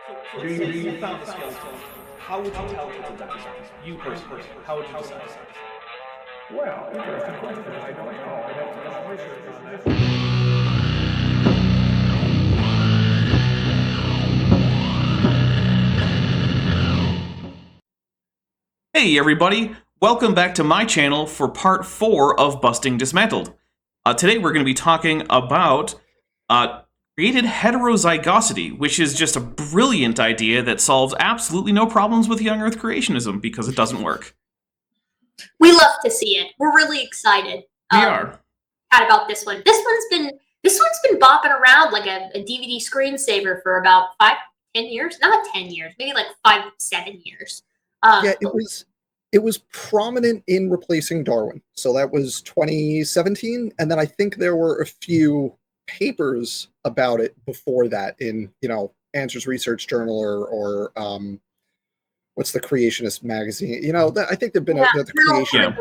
So let's say you found a skeleton. How would you tell it's a dinosaur? You personally, how would you decide? Well, interesting question. I don't know. I'd have to do some research on this. Hey everybody, welcome back to my channel for part 4 of Busting Dismantled. Today we're going to be talking about created heterozygosity, which is just a brilliant idea that solves absolutely no problems with young Earth creationism because it doesn't work. We love to see it. We're really excited. We are. About this one. This one's been bopping around like a DVD screensaver for about 5-10 years. Not 10 years, maybe like 5-7 years. Yeah, it was prominent in replacing Darwin. So that was 2017, and then I think there were a few papers about it before that in, Answers Research Journal or what's the Creationist magazine? I think there've been the Creation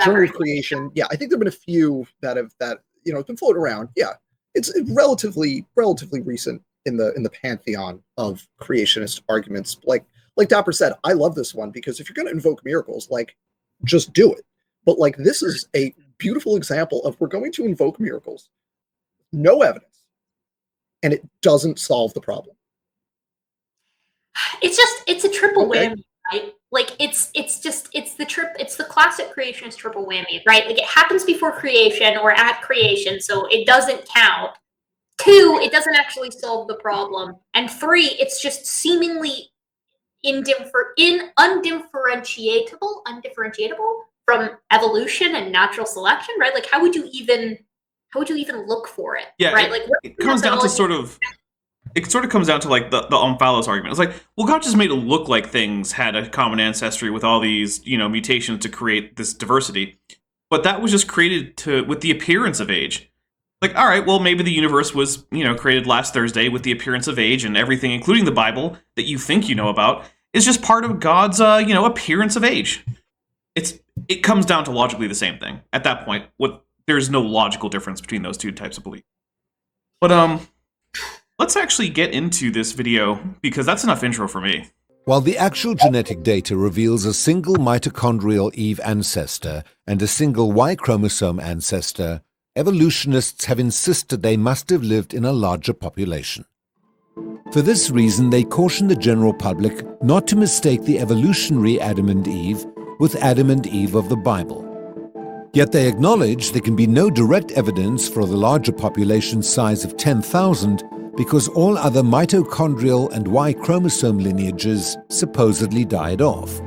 Journal of Creation. Yeah, I think there've been a few that have been floating around. Yeah, it's relatively recent in the pantheon of creationist arguments. Like Dapper said, I love this one because if you're going to invoke miracles, just do it. But this is a beautiful example of we're going to invoke miracles, no evidence, and it doesn't solve the problem. It's a triple whammy, right? It's the classic creationist triple whammy, right? Like it happens before creation or at creation, so it doesn't count. 2, it doesn't actually solve the problem, and 3, it's just seemingly undifferentiatable from evolution and natural selection, right? Like how would you even look for it? Yeah, right? It comes down to the Omphalos argument. It's like, well, God just made it look like things had a common ancestry with all these, mutations to create this diversity. But that was just created with the appearance of age. Like, all right, well, maybe the universe was, created last Thursday with the appearance of age, and everything, including the Bible, that you think you know about, is just part of God's, appearance of age. It comes down to logically the same thing. At that point, there's no logical difference between those two types of belief. But, let's actually get into this video, because that's enough intro for me. While the actual genetic data reveals a single mitochondrial Eve ancestor and a single Y chromosome ancestor, evolutionists have insisted they must have lived in a larger population. For this reason, they caution the general public not to mistake the evolutionary Adam and Eve with Adam and Eve of the Bible. Yet they acknowledge there can be no direct evidence for the larger population size of 10,000 because all other mitochondrial and Y chromosome lineages supposedly died off.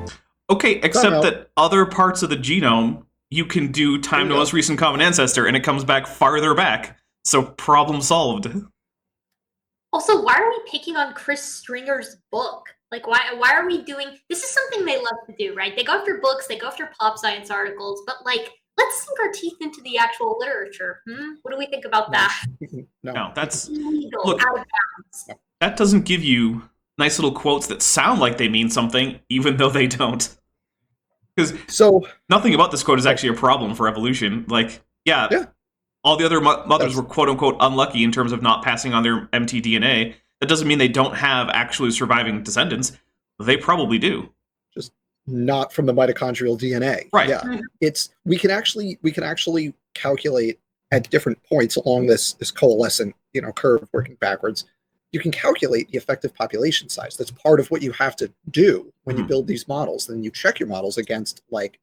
Okay, except that other parts of the genome, you can do time to most recent common ancestor, and it comes back farther back. So problem solved. Also, why are we picking on Chris Stringer's book? Like, why are we doing... This is something they love to do, right? They go after books, they go after pop science articles, but, let's sink our teeth into the actual literature. What do we think about that? No, that's... Illegal, look, out of bounds. That doesn't give you nice little quotes that sound like they mean something, even though they don't. Because nothing about this quote is actually a problem for evolution. All the other mothers were quote-unquote unlucky in terms of not passing on their mtDNA. That doesn't mean they don't have actually surviving descendants. They probably do. Just not from the mitochondrial DNA. Right. Yeah. We can actually calculate at different points along this coalescent, curve working backwards. You can calculate the effective population size. That's part of what you have to do when you build these models. Then you check your models against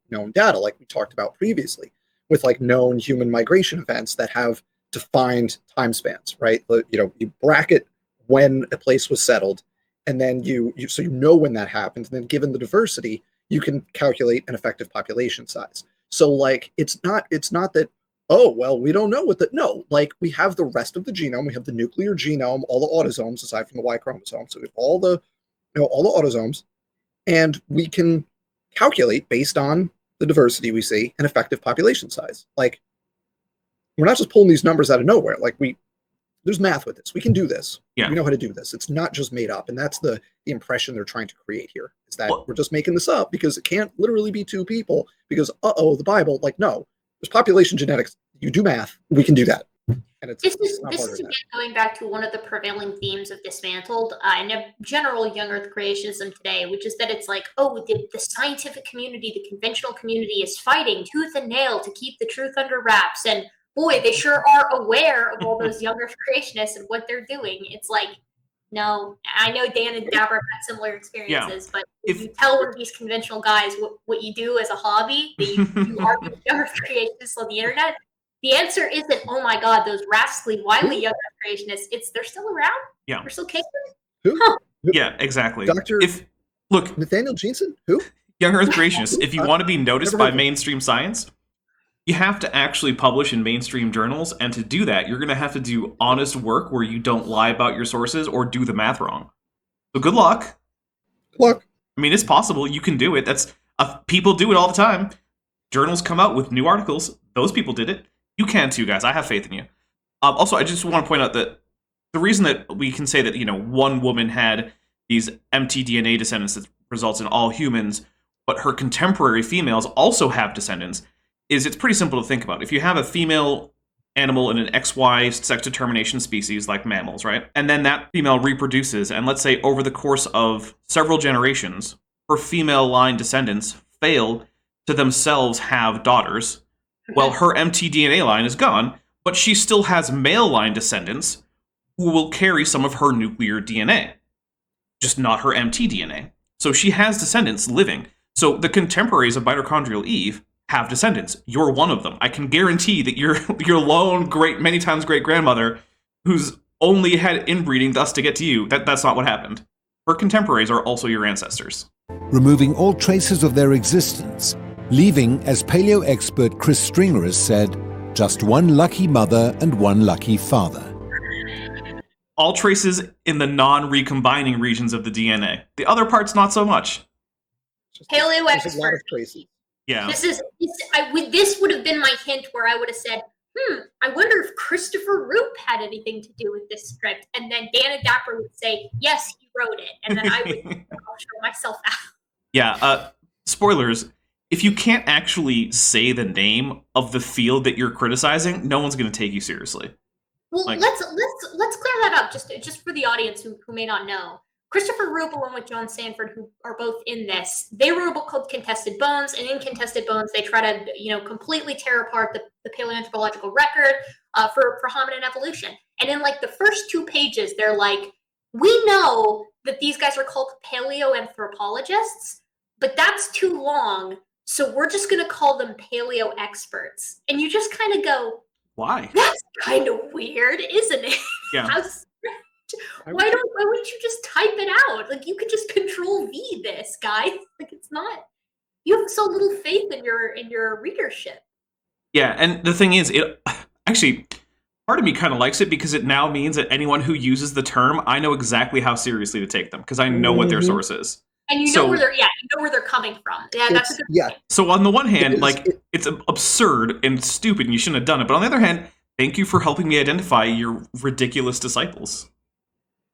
known data, like we talked about previously, with known human migration events that have defined time spans, right? You bracket when a place was settled, and then you when that happened, and then given the diversity, you can calculate an effective population size. So it's not that, oh well, we don't know we have the rest of the genome, we have the nuclear genome, all the autosomes aside from the Y chromosome, so we have all the autosomes, and we can calculate based on the diversity we see an effective population size. We're not just pulling these numbers out of nowhere. There's math with this. We can do this. Yeah. We know how to do this. It's not just made up. And that's the impression they're trying to create here, is that we're just making this up because it can't literally be 2 people because, the Bible. No, there's population genetics. You do math. We can do that. and it's This not is harder than again that. going back to one of the prevailing themes of Dismantled and of general young Earth creationism today, which is that it's like, oh, the scientific community, the conventional community is fighting tooth and nail to keep the truth under wraps. And boy, they sure are aware of all those young Earth creationists and what they're doing. It's like, no, I know Dan and Dapper have had similar experiences, but if you tell one of these conventional guys what you do as a hobby, that you are the young Earth creationists on the internet, the answer isn't, oh my god, those rascally, wily young Earth creationists. They're still around. Yeah. They're still kicking. Who? Yeah, exactly. Dr. Look, Nathaniel Jeanson? Who? young Earth creationists, if you want to be noticed Never by heard of him. mainstream science, you have to actually publish in mainstream journals, and to do that, you're going to have to do honest work where you don't lie about your sources or do the math wrong. So good luck. Look, I mean, it's possible. You can do it. People do it all the time. Journals come out with new articles. Those people did it. You can too, guys. I have faith in you. Also, I just want to point out that the reason that we can say that, one woman had these empty DNA descendants that results in all humans, but her contemporary females also have descendants, is it's pretty simple to think about. If you have a female animal in an XY sex determination species like mammals, right? And then that female reproduces, and let's say over the course of several generations, her female line descendants fail to themselves have daughters. Well, her mtDNA line is gone, but she still has male line descendants who will carry some of her nuclear DNA, just not her mtDNA. So she has descendants living. So the contemporaries of mitochondrial Eve have descendants. You're one of them. I can guarantee that your lone many times great grandmother, who's only had inbreeding thus to get to you, that's not what happened. Her contemporaries are also your ancestors. Removing all traces of their existence, leaving, as paleo expert Chris Stringer has said, just one lucky mother and one lucky father. All traces in the non-recombining regions of the DNA. The other parts, not so much. Paleo there's a lot of expert. traces. Yeah. This would have been my hint where I would have said, I wonder if Christopher Roop had anything to do with this script. And then Dan and Dapper would say, yes, he wrote it. And then I would show myself out. Yeah, spoilers. If you can't actually say the name of the field that you're criticizing, no one's going to take you seriously. Well, let's clear that up just for the audience who may not know. Christopher Roop, along with John Sanford, who are both in this, they wrote a book called Contested Bones, and in Contested Bones, they try to, completely tear apart the paleoanthropological record for hominin evolution. And in like the first 2 pages, they're like, we know that these guys are called paleoanthropologists, but that's too long, so we're just going to call them paleo experts. And you just kind of go, why? that's kind of weird, isn't it? Yeah. Why wouldn't you just type it out? Like, you could just Control V this, guys. Like, it's not. You have so little faith in your readership. Yeah, and the thing is, it actually, part of me kind of likes it because it now means that anyone who uses the term, I know exactly how seriously to take them because I know what their source is. And you know where they're coming from. Yeah, that's a good point. So on the one hand, it's absurd and stupid and you shouldn't have done it. But on the other hand, thank you for helping me identify your ridiculous disciples.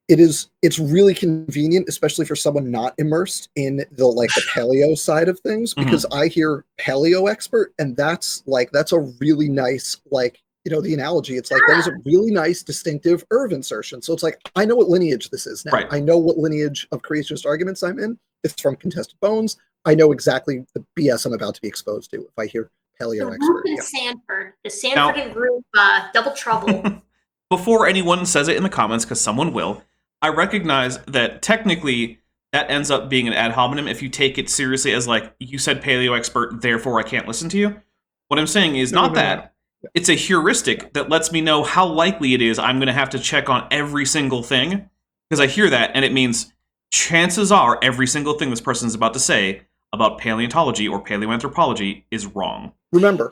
It's really convenient, especially for someone not immersed in the paleo side of things, because I hear paleo expert, and that's a really nice, the analogy, it's like that was a really nice distinctive Irv insertion. So it's like, I know what lineage this is now. Right. I know what lineage of creationist arguments I'm in. It's from Contested Bones. I know exactly the BS I'm about to be exposed to if I hear paleo expert. And Sanford. The Sanford and group, double trouble. Before anyone says it in the comments, because someone will, I recognize that technically that ends up being an ad hominem if you take it seriously as you said paleo expert, therefore I can't listen to you. What I'm saying is that. It's a heuristic that lets me know how likely it is I'm going to have to check on every single thing, because I hear that and it means chances are every single thing this person is about to say about paleontology or paleoanthropology is wrong. Remember,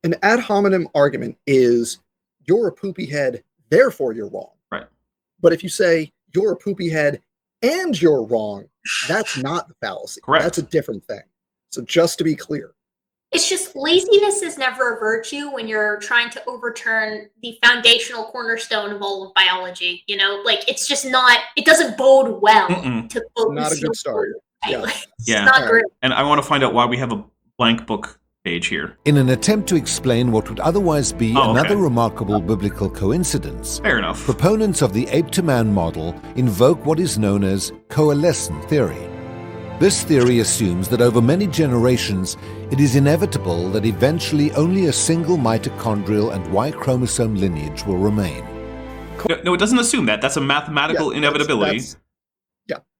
an ad hominem argument is you're a poopy head, therefore you're wrong. Right. But if you say you're a poopy head and you're wrong, that's not the fallacy. Correct. That's a different thing. So just to be clear. It's just laziness is never a virtue when you're trying to overturn the foundational cornerstone of all of biology. It's just not, it doesn't bode well to focus. Not a good start. Right? Yeah. It's not great. And I want to find out why we have a blank book age here. In an attempt to explain what would otherwise be Oh, okay. another remarkable biblical coincidence, Fair enough. proponents of the ape-to-man model invoke what is known as Coalescent Theory. This theory assumes that over many generations, it is inevitable that eventually only a single mitochondrial and Y chromosome lineage will remain. No, it doesn't assume that. That's a mathematical inevitability. That's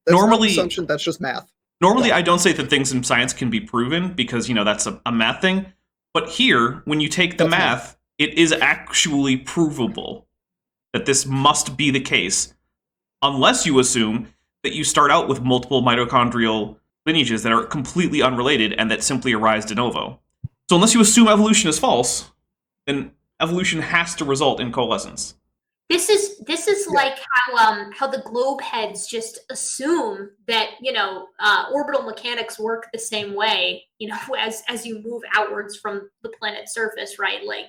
Normally- not an assumption. That's just math. Normally, I don't say that things in science can be proven because, that's a math thing. But here, when you take the That's math, it is actually provable that this must be the case, unless you assume that you start out with multiple mitochondrial lineages that are completely unrelated and that simply arise de novo. So unless you assume evolution is false, then evolution has to result in coalescence. This is like how the globe heads just assume that orbital mechanics work the same way as you move outwards from the planet's surface, right? Like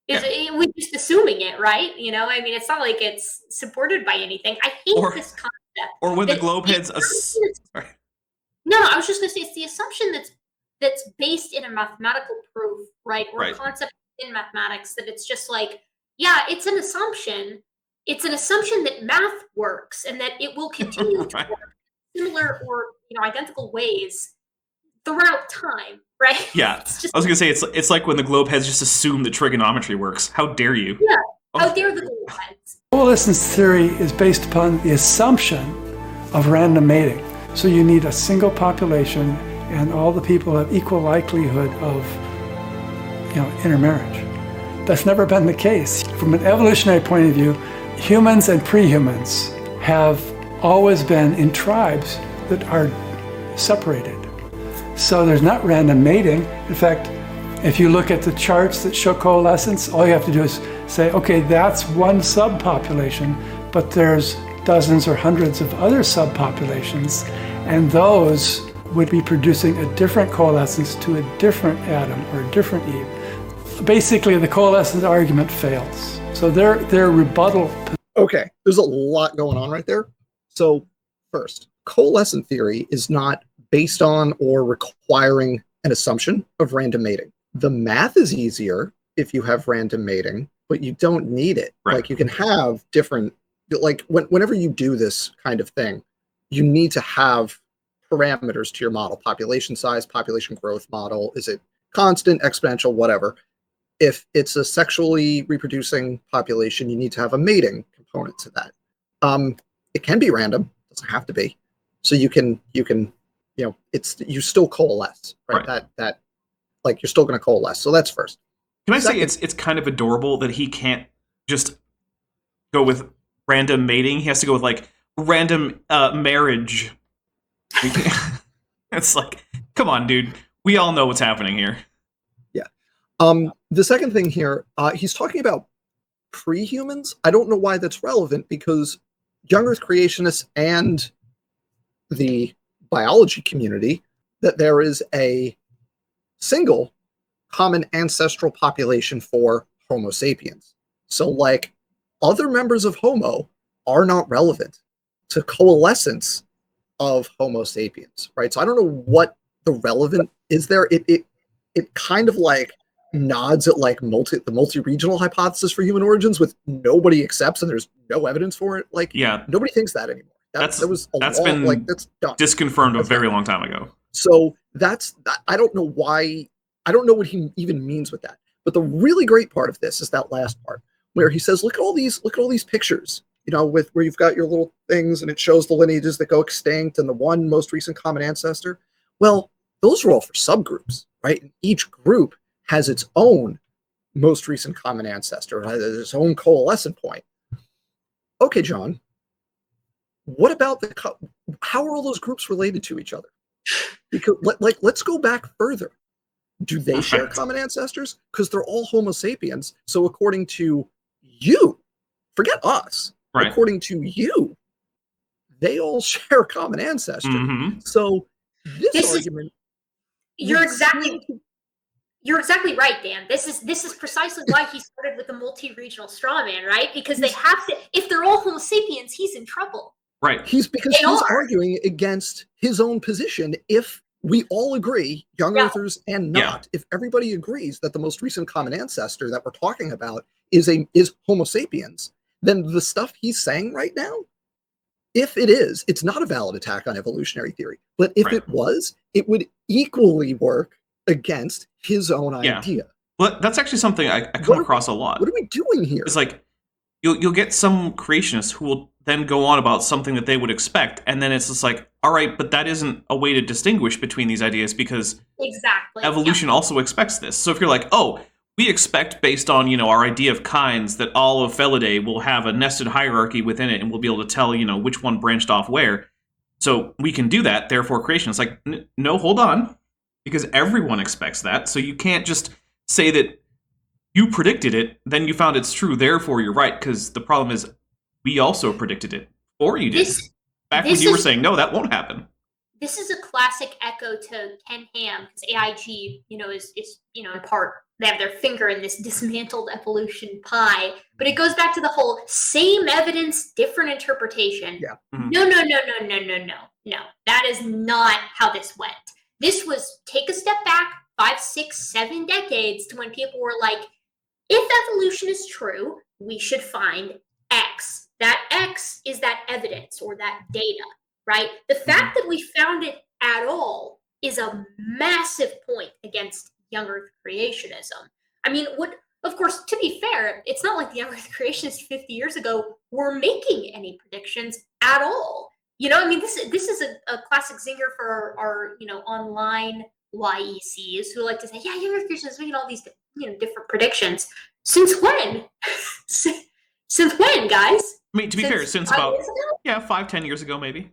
we're just assuming it, right? It's not like it's supported by anything. I hate this concept. Or when the globe heads sorry. No, I was just going to say it's the assumption that's based in a mathematical proof, right? Or a concept in mathematics that it's just like, yeah, it's an assumption. It's an assumption that math works and that it will continue to work in similar or identical ways throughout time, right? Yeah, I was going to say it's like when the globe heads just assume that trigonometry works. How dare you? Yeah, how dare the globe heads? Coalescence theory is based upon the assumption of random mating. So you need a single population and all the people have equal likelihood of intermarriage. That's never been the case. From an evolutionary point of view, humans and pre-humans have always been in tribes that are separated. So there's not random mating. In fact, if you look at the charts that show coalescence, all you have to do is say, okay, that's one subpopulation, but there's dozens or hundreds of other subpopulations, and those would be producing a different coalescence to a different Adam or a different Eve. Basically, the coalescence argument fails. So their rebuttal. Okay, there's a lot going on right there. So first, coalescent theory is not based on or requiring an assumption of random mating. The math is easier if you have random mating, but you don't need it. Right. Like you can have different, like whenever you do this kind of thing, you need to have parameters to your model: population size, population growth model. Is it constant, exponential, whatever? If it's a sexually reproducing population, you need to have a mating component to that. It can be random, doesn't have to be. So you can you still coalesce, right? That like you're still going to coalesce. So that's first. Can I say it's kind of adorable that he can't just go with random mating? He has to go with like random marriage. It's like, come on, dude. We all know what's happening here. Yeah. The second thing here, he's talking about pre-humans. I don't know why that's relevant, because young Earth creationists and the biology community, that there is a single common ancestral population for Homo sapiens. So like other members of Homo are not relevant to coalescence of Homo sapiens, right? So I don't know what the relevant is there. It kind of like nods at like the multi-regional hypothesis for human origins, with nobody accepts and there's no evidence for it. Like, yeah, nobody thinks that anymore. That's been like that's done. Disconfirmed a very long time ago. So I don't know why. I don't know what he even means with that. But the really great part of this is that last part where he says, look at all these pictures, with where you've got your little things and it shows the lineages that go extinct and the one most recent common ancestor. Well, those are all for subgroups, right? And each group has its own most recent common ancestor, has its own coalescent point. Okay, John, what about how are all those groups related to each other? Because let's go back further. Do they share common ancestors? Because they're all Homo sapiens. So according to you, forget us, right? According to you, they all share a common ancestor. Mm-hmm. So this argument, you're exactly right, Dan. This is precisely why he started with the multi-regional straw man, right? Because they have to. If they're all Homo sapiens, he's in trouble. Right. He's arguing against his own position. If we all agree, young Yeah. earthers and Yeah. not, if everybody agrees that the most recent common ancestor that we're talking about is Homo sapiens, then the stuff he's saying right now, if it is, it's not a valid attack on evolutionary theory. But if Right. it was, it would equally work against his own Yeah. idea. But that's actually something I come What are across a lot. What are we doing here? It's like you'll get some creationists who will then go on about something that they would expect, and then it's just like, all right, but that isn't a way to distinguish between these ideas because Exactly. evolution also expects this. So if you're like, oh, we expect based on, our idea of kinds that all of Felidae will have a nested hierarchy within it and we'll be able to tell, which one branched off where. So we can do that, therefore creation. It's like, no, hold on, because everyone expects that. So you can't just say that you predicted it, then you found it's true, therefore you're right, because the problem is we also predicted it, or you did. Back when you were saying, no, that won't happen. This is a classic echo to Ken Ham, because AIG, is in part, they have their finger in this dismantled evolution pie, but it goes back to the whole same evidence, different interpretation. Yeah. Mhm. No. That is not how this went. This was take a step back 5, 6, 7 decades to when people were like, if evolution is true, we should find X. That X is that evidence or that data, right? The fact that we found it at all is a massive point against young Earth creationism. I mean, of course, to be fair, it's not like the young Earth creationists 50 years ago were making any predictions at all. This is a classic zinger for our online YECs who like to say, yeah, young Earth creationists making all these different predictions. Since when? Since when, guys? I mean, to be fair, since 5 about, years ago? 5-10 years ago, maybe.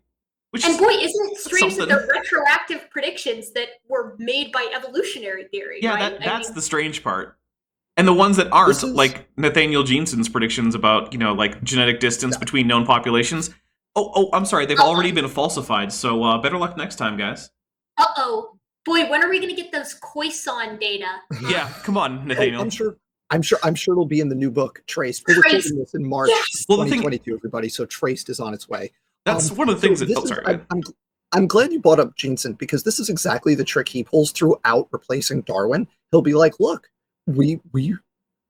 Which And is boy, isn't it strange something. that they're retroactive predictions that were made by evolutionary theory, Yeah, right? that's the strange part. And the ones that aren't, This is- like Nathaniel Jeanson's predictions about, like genetic distance between known populations. Oh, I'm sorry, they've already been falsified, so better luck next time, guys. Uh-oh. Boy, when are we going to get those Coalescent data? Yeah, come on, Oh, Nathaniel. I'm sure it'll be in the new book, Traced. We're Traced. recording this in March Yes. Well, the thing- 2022, everybody, so Traced is on its way. That's one of the things that... this Oh, is- sorry. go ahead. I'm glad you brought up Jensen, because this is exactly the trick he pulls throughout replacing Darwin. He'll be like, look, we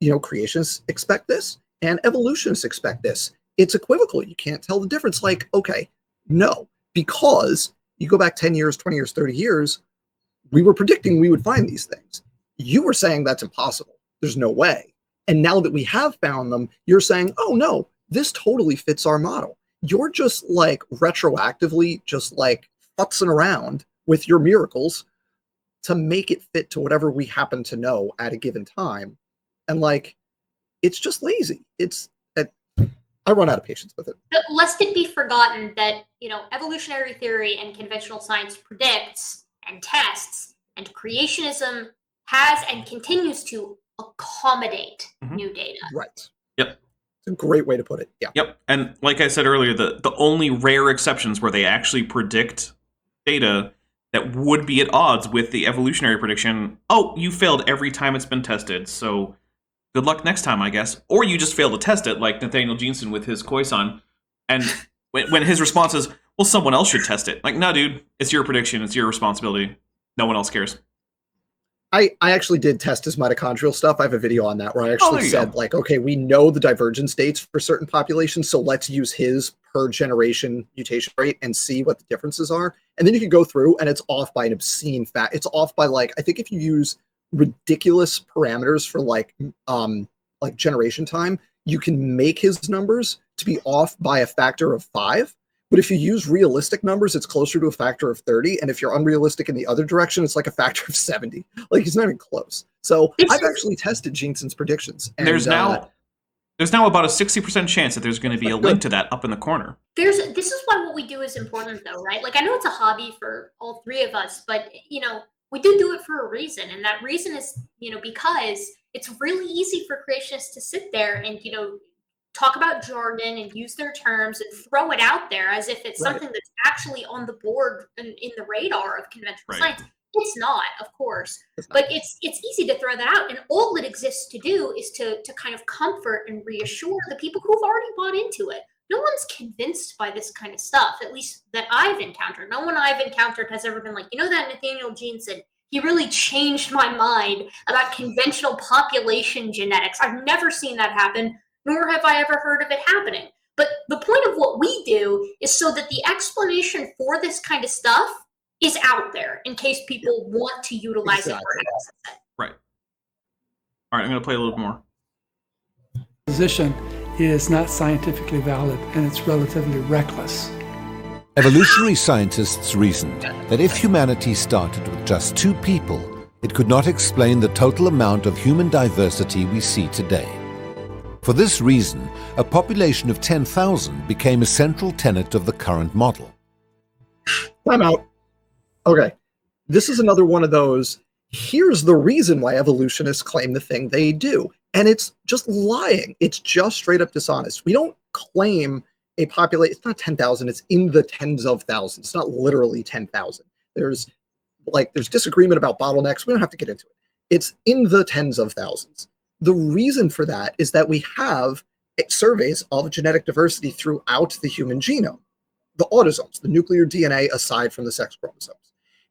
creationists expect this, and evolutionists expect this. It's equivocal. You can't tell the difference. Like, okay, no, because you go back 10 years, 20 years, 30 years, we were predicting we would find these things. You were saying that's impossible. There's no way. And now that we have found them, you're saying, oh no, this totally fits our model. You're just like retroactively just like futzing around with your miracles to make it fit to whatever we happen to know at a given time. And like, it's just lazy. I run out of patience with it. But lest it be forgotten that, evolutionary theory and conventional science predicts and tests, and creationism has and continues to accommodate new data. Right. Yep. It's a great way to put it. Yeah. Yep, and like I said earlier, the only rare exceptions where they actually predict data that would be at odds with the evolutionary prediction, oh, you failed every time it's been tested, so good luck next time, I guess. Or you just failed to test it, like Nathaniel Jeanson with his Coalescent, and when his response is, well, someone else should test it. Like, no, dude, it's your prediction, it's your responsibility. No one else cares. I actually did test his mitochondrial stuff. I have a video on that where I actually said, like, okay, we know the divergence dates for certain populations, so let's use his per generation mutation rate and see what the differences are. And then you can go through, and it's off by an obscene fact. It's off by, like, I think if you use ridiculous parameters for like generation time, you can make his numbers to be off by a factor of 5. But if you use realistic numbers, it's closer to a factor of 30. And if you're unrealistic in the other direction, it's like a factor of 70. Like, he's not even close. So I've actually tested Jensen's predictions. And There's now about a 60% chance that there's going to be a link to that up in the corner. This is why what we do is important, though, right? Like, I know it's a hobby for all three of us, but, we do it for a reason. And that reason is, because it's really easy for creationists to sit there and, talk about jargon and use their terms and throw it out there as if it's something that's actually on the board and in the radar of conventional science. It's not, of course, but it's easy to throw that out. And all it exists to do is to kind of comfort and reassure the people who've already bought into it. no one's convinced by this kind of stuff, at least that I've encountered. No one I've encountered has ever been like, you know, that Nathaniel Jean said, he really changed my mind about conventional population genetics. I've never seen that happen, nor have I ever heard of it happening. But the point of what we do is so that the explanation for this kind of stuff is out there in case people want to utilize it or access it. Right. All right, I'm going to play a little more. Position is not scientifically valid, and it's relatively reckless. Evolutionary scientists reasoned that if humanity started with just 2 people, it could not explain the total amount of human diversity we see today. For this reason, a population of 10,000 became a central tenet of the current model. Time out. Okay, this is another one of those, here's the reason why evolutionists claim the thing they do. And it's just lying. It's just straight up dishonest. We don't claim a population, it's not 10,000, it's in the tens of thousands. It's not literally 10,000. There's disagreement about bottlenecks. We don't have to get into it. It's in the tens of thousands. The reason for that is that we have surveys of genetic diversity throughout the human genome, the autosomes, the nuclear DNA aside from the sex chromosomes.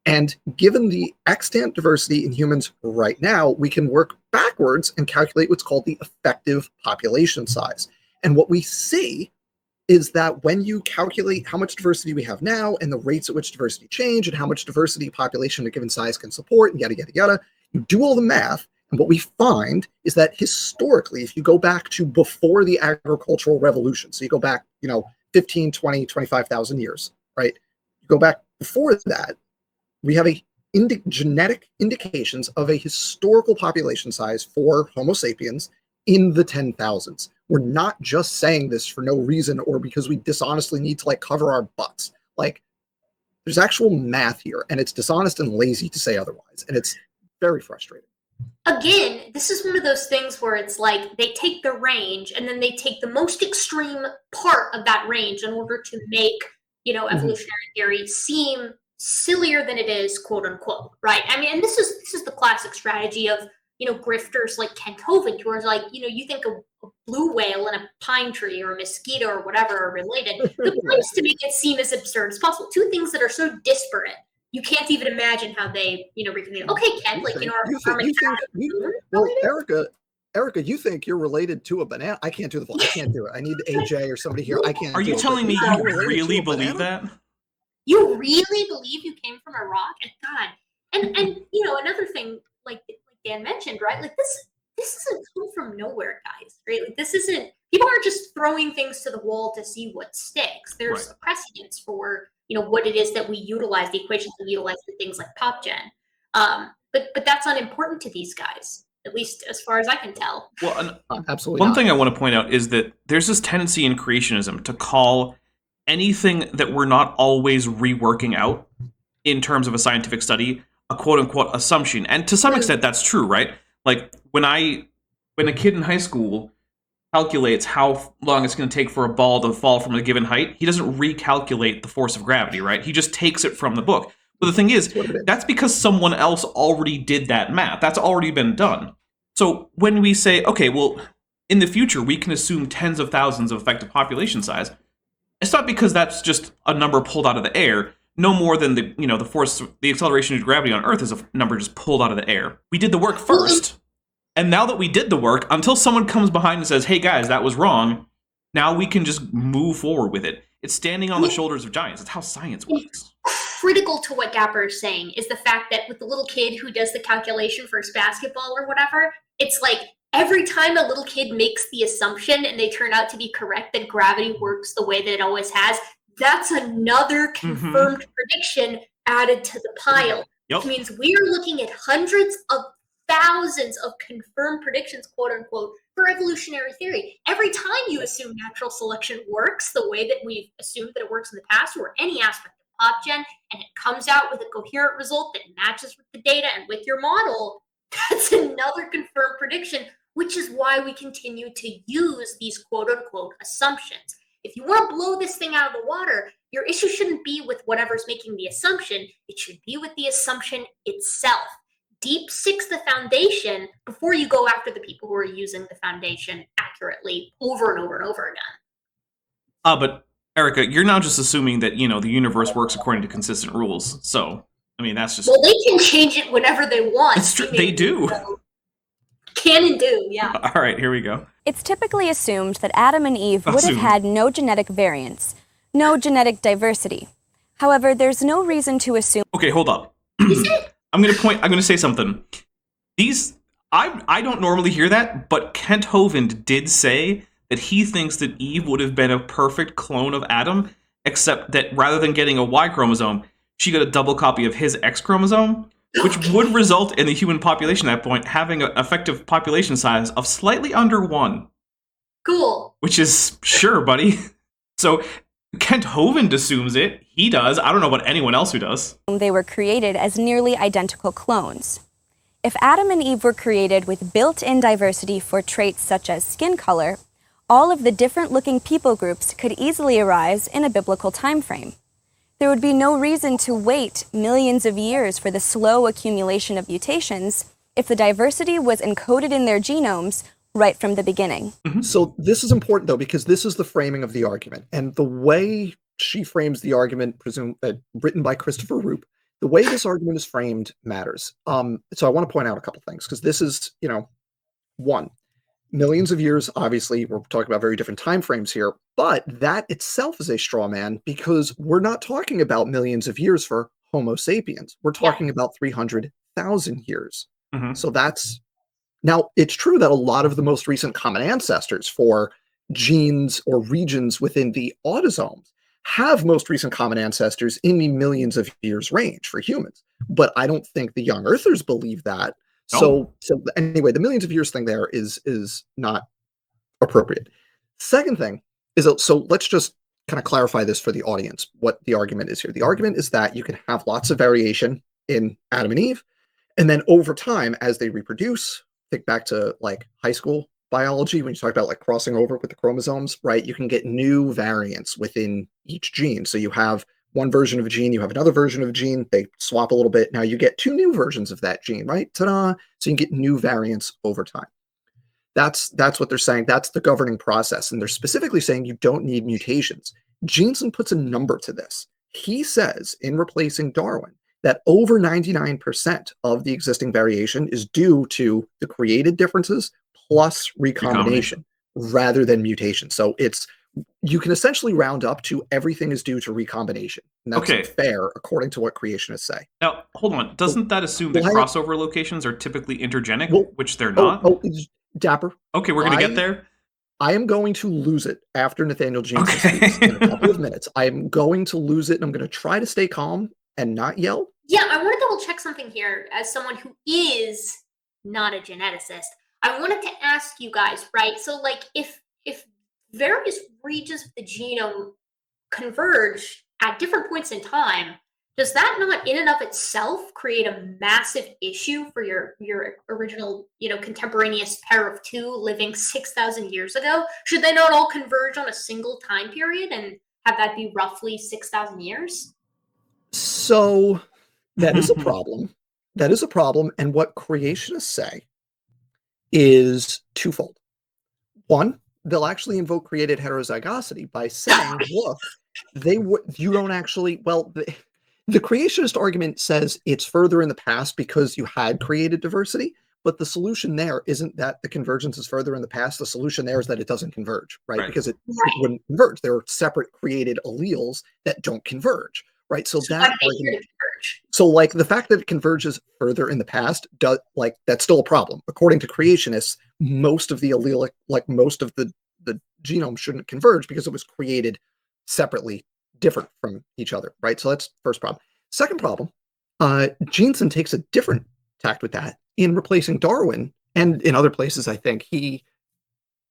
And given the extant diversity in humans right now, we can work backwards and calculate what's called the effective population size. And what we see is that when you calculate how much diversity we have now and the rates at which diversity change and how much diversity population a given size can support and yada, yada, yada, you do all the math. And what we find is that historically, if you go back to before the agricultural revolution, so you go back, 15, 20, 25,000 years, right? You go back before that, we have genetic indications of a historical population size for Homo sapiens in the 10,000s. We're not just saying this for no reason or because we dishonestly need to cover our butts. There's actual math here, and it's dishonest and lazy to say otherwise, and it's very frustrating. Again, this is one of those things where it's like they take the range and then they take the most extreme part of that range in order to make, evolutionary theory seem sillier than it is, quote unquote, right? I mean, and this is the classic strategy of, grifters like Kent Hovind, who are like, you think a blue whale and a pine tree or a mosquito or whatever are related. The point is to make it seem as absurd as possible. 2 things that are so disparate, you can't even imagine how they, reconvene. Okay, Kent, Erica, you think you're related to a banana? I can't do the I can't do it. I need AJ or somebody here. I can't. Are you telling me you really believe that? You really believe you came from a rock? God. And another thing, like Dan mentioned, right? This isn't come from nowhere, guys, right? This isn't, people aren't just throwing things to the wall to see what sticks. There's a precedence for, what it is that we utilize, the equations we utilize for things like PopGen. But that's unimportant to these guys, at least as far as I can tell. Well, absolutely. One thing I want to point out is that there's this tendency in creationism to call anything that we're not always reworking out in terms of a scientific study a quote-unquote assumption. And to some extent, that's true, right? When a kid in high school calculates how long it's going to take for a ball to fall from a given height, he doesn't recalculate the force of gravity, right? He just takes it from the book. But the thing is, that's because someone else already did that math. That's already been done. So when we say, okay, well, in the future, we can assume tens of thousands of effective population size, it's not because that's just a number pulled out of the air. No more than the force, the acceleration of gravity on Earth is a number just pulled out of the air. We did the work first, and now that we did the work, until someone comes behind and says, "Hey guys, that was wrong," now we can just move forward with it. It's standing on the shoulders of giants. It's how science works. Critical to what Gapper is saying is the fact that with the little kid who does the calculation for his basketball or whatever, it's like every time a little kid makes the assumption and they turn out to be correct that gravity works the way that it always has, that's another confirmed prediction added to the pile. Which means we are looking at hundreds of thousands of confirmed predictions, quote unquote, for evolutionary theory. Every time you assume natural selection works the way that we've assumed that it works in the past, or any aspect of PopGen, and it comes out with a coherent result that matches with the data and with your model, that's another confirmed prediction, which is why we continue to use these quote unquote assumptions. If you want to blow this thing out of the water, your issue shouldn't be with whatever's making the assumption. It should be with the assumption itself. Deep six the foundation before you go after the people who are using the foundation accurately over and over and over again. But Erica, you're now just assuming that, you know, the universe works according to consistent rules. So, I mean, that's just... Well, they can change it whenever they want. It's true. They do. So, can and do, yeah. All right, here we go. It's typically assumed that Adam and Eve would have had no genetic variance, no genetic diversity. However, there's no reason to assume... Okay, hold up. I'm going to say something. I don't normally hear that, but Kent Hovind did say that he thinks that Eve would have been a perfect clone of Adam, except that rather than getting a Y chromosome, she got a double copy of his X chromosome, which would result in the human population at that point having an effective population size of slightly under 1. Cool. Which is, sure, buddy. So Kent Hovind assumes it. He does. I don't know about anyone else who does. They were created as nearly identical clones. If Adam and Eve were created with built-in diversity for traits such as skin color, all of the different-looking people groups could easily arise in a biblical time frame. There would be no reason to wait millions of years for the slow accumulation of mutations if the diversity was encoded in their genomes right from the beginning. So this is important, though, because this is the framing of the argument. And the way she frames the argument, written by Christopher Roop, the way this argument is framed matters. So I want to point out a couple things, because this is, one, millions of years, obviously, we're talking about very different time frames here, but that itself is a straw man, because we're not talking about millions of years for Homo sapiens. We're talking about 300,000 years. So that's... Now, it's true that a lot of the most recent common ancestors for genes or regions within the autosomes have most recent common ancestors in the millions of years range for humans. But I don't think the young earthers believe that. So anyway, the millions of years thing there is not appropriate. Second thing is, so let's just kind of clarify this for the audience, what the argument is here. The argument is that you can have lots of variation in Adam and Eve, and then over time, as they reproduce, think back to like high school biology, when you talk about like crossing over with the chromosomes, right? You can get new variants within each gene. So you have one version of a gene, you have another version of a gene, they swap a little bit. Now you get two new versions of that gene, right? Ta-da! So you can get new variants over time. That's what they're saying. That's the governing process. And they're specifically saying you don't need mutations. Jensen puts a number to this. He says in Replacing Darwin that over 99% of the existing variation is due to the created differences plus recombination rather than mutation. So you can essentially round up to everything is due to recombination. And that's fair according to what creationists say. Now, hold on. Doesn't that assume that crossover locations are typically intergenic, which they're not? Dapper. Okay, we're going to get there. I am going to lose it after Nathaniel Jensen speaks in a couple of minutes. I am going to lose it, and I'm going to try to stay calm and not yell. Yeah, I want to double check something here as someone who is not a geneticist. I wanted to ask you guys, right? So like if various regions of the genome converge at different points in time, does that not in and of itself create a massive issue for your original, contemporaneous pair of two living 6,000 years ago? Should they not all converge on a single time period and have that be roughly 6,000 years? So that is a problem. That is a problem. And what creationists say is twofold. One, they'll actually invoke created heterozygosity by saying, look, you don't actually, the creationist argument says it's further in the past because you had created diversity, but the solution there isn't that the convergence is further in the past. The solution there is that it doesn't converge, right? Because it wouldn't converge. There are separate created alleles that don't converge, right? So that argument, so like the fact that it converges further in the past, that's still a problem. According to creationists, most of the allelic, like most of the genome shouldn't converge because it was created separately, different from each other, right? So that's first problem. Second problem, Jensen takes a different tact with that. In Replacing Darwin, and in other places, I think, he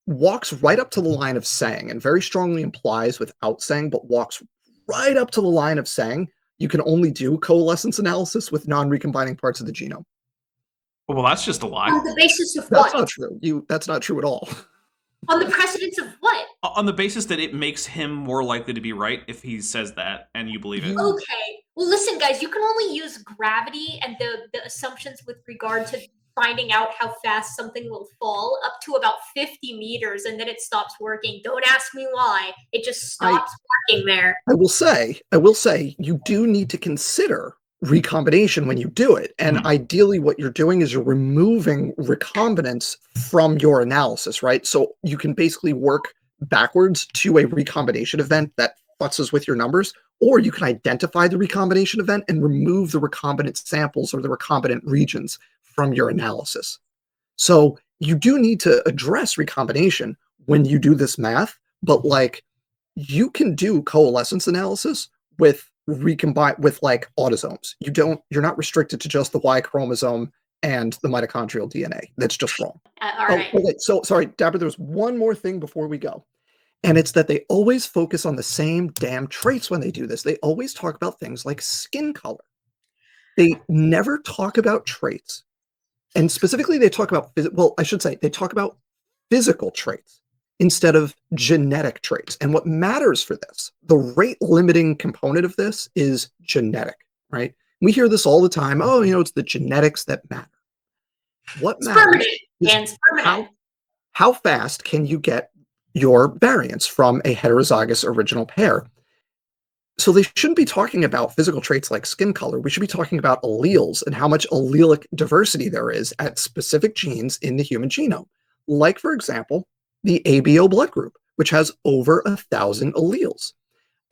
walks right up to the line of saying, and very strongly implies without saying, but walks right up to the line of saying, you can only do coalescence analysis with non-recombining parts of the genome. Well, that's just a lie. On the basis of That's what? not true. That's not true at all. On the precedence of what? On the basis that it makes him more likely to be right if he says that and you believe it. Okay. Well, listen, guys, you can only use gravity and the assumptions with regard to finding out how fast something will fall up to about 50 meters, and then it stops working. Don't ask me why. It just stops working there. I will say, you do need to consider recombination when you do it. And ideally what you're doing is you're removing recombinants from your analysis, right? So you can basically work backwards to a recombination event that futzes with your numbers, or you can identify the recombination event and remove the recombinant samples or the recombinant regions from your analysis. So you do need to address recombination when you do this math, but like you can do coalescence analysis with like autosomes. You're not restricted to just the Y chromosome and the mitochondrial DNA. That's just wrong. All right. Okay, so sorry, Dapper, there's one more thing before we go. And it's that they always focus on the same damn traits when they do this. They always talk about things like skin color. They never talk about traits. And specifically, they talk about, they talk about physical traits instead of genetic traits. And what matters for this, the rate limiting component of this is genetic, right? We hear this all the time. Oh, it's the genetics that matter. What matters is how fast can you get your variants from a heterozygous original pair? So they shouldn't be talking about physical traits like skin color. We should be talking about alleles and how much allelic diversity there is at specific genes in the human genome. Like, for example, the ABO blood group, which has over 1,000 alleles.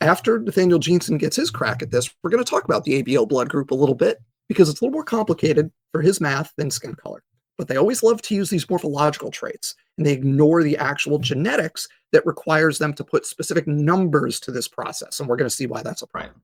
After Nathaniel Jeanson gets his crack at this, we're going to talk about the ABO blood group a little bit because it's a little more complicated for his math than skin color. But they always love to use these morphological traits, and they ignore the actual genetics that requires them to put specific numbers to this process. And we're going to see why that's a problem.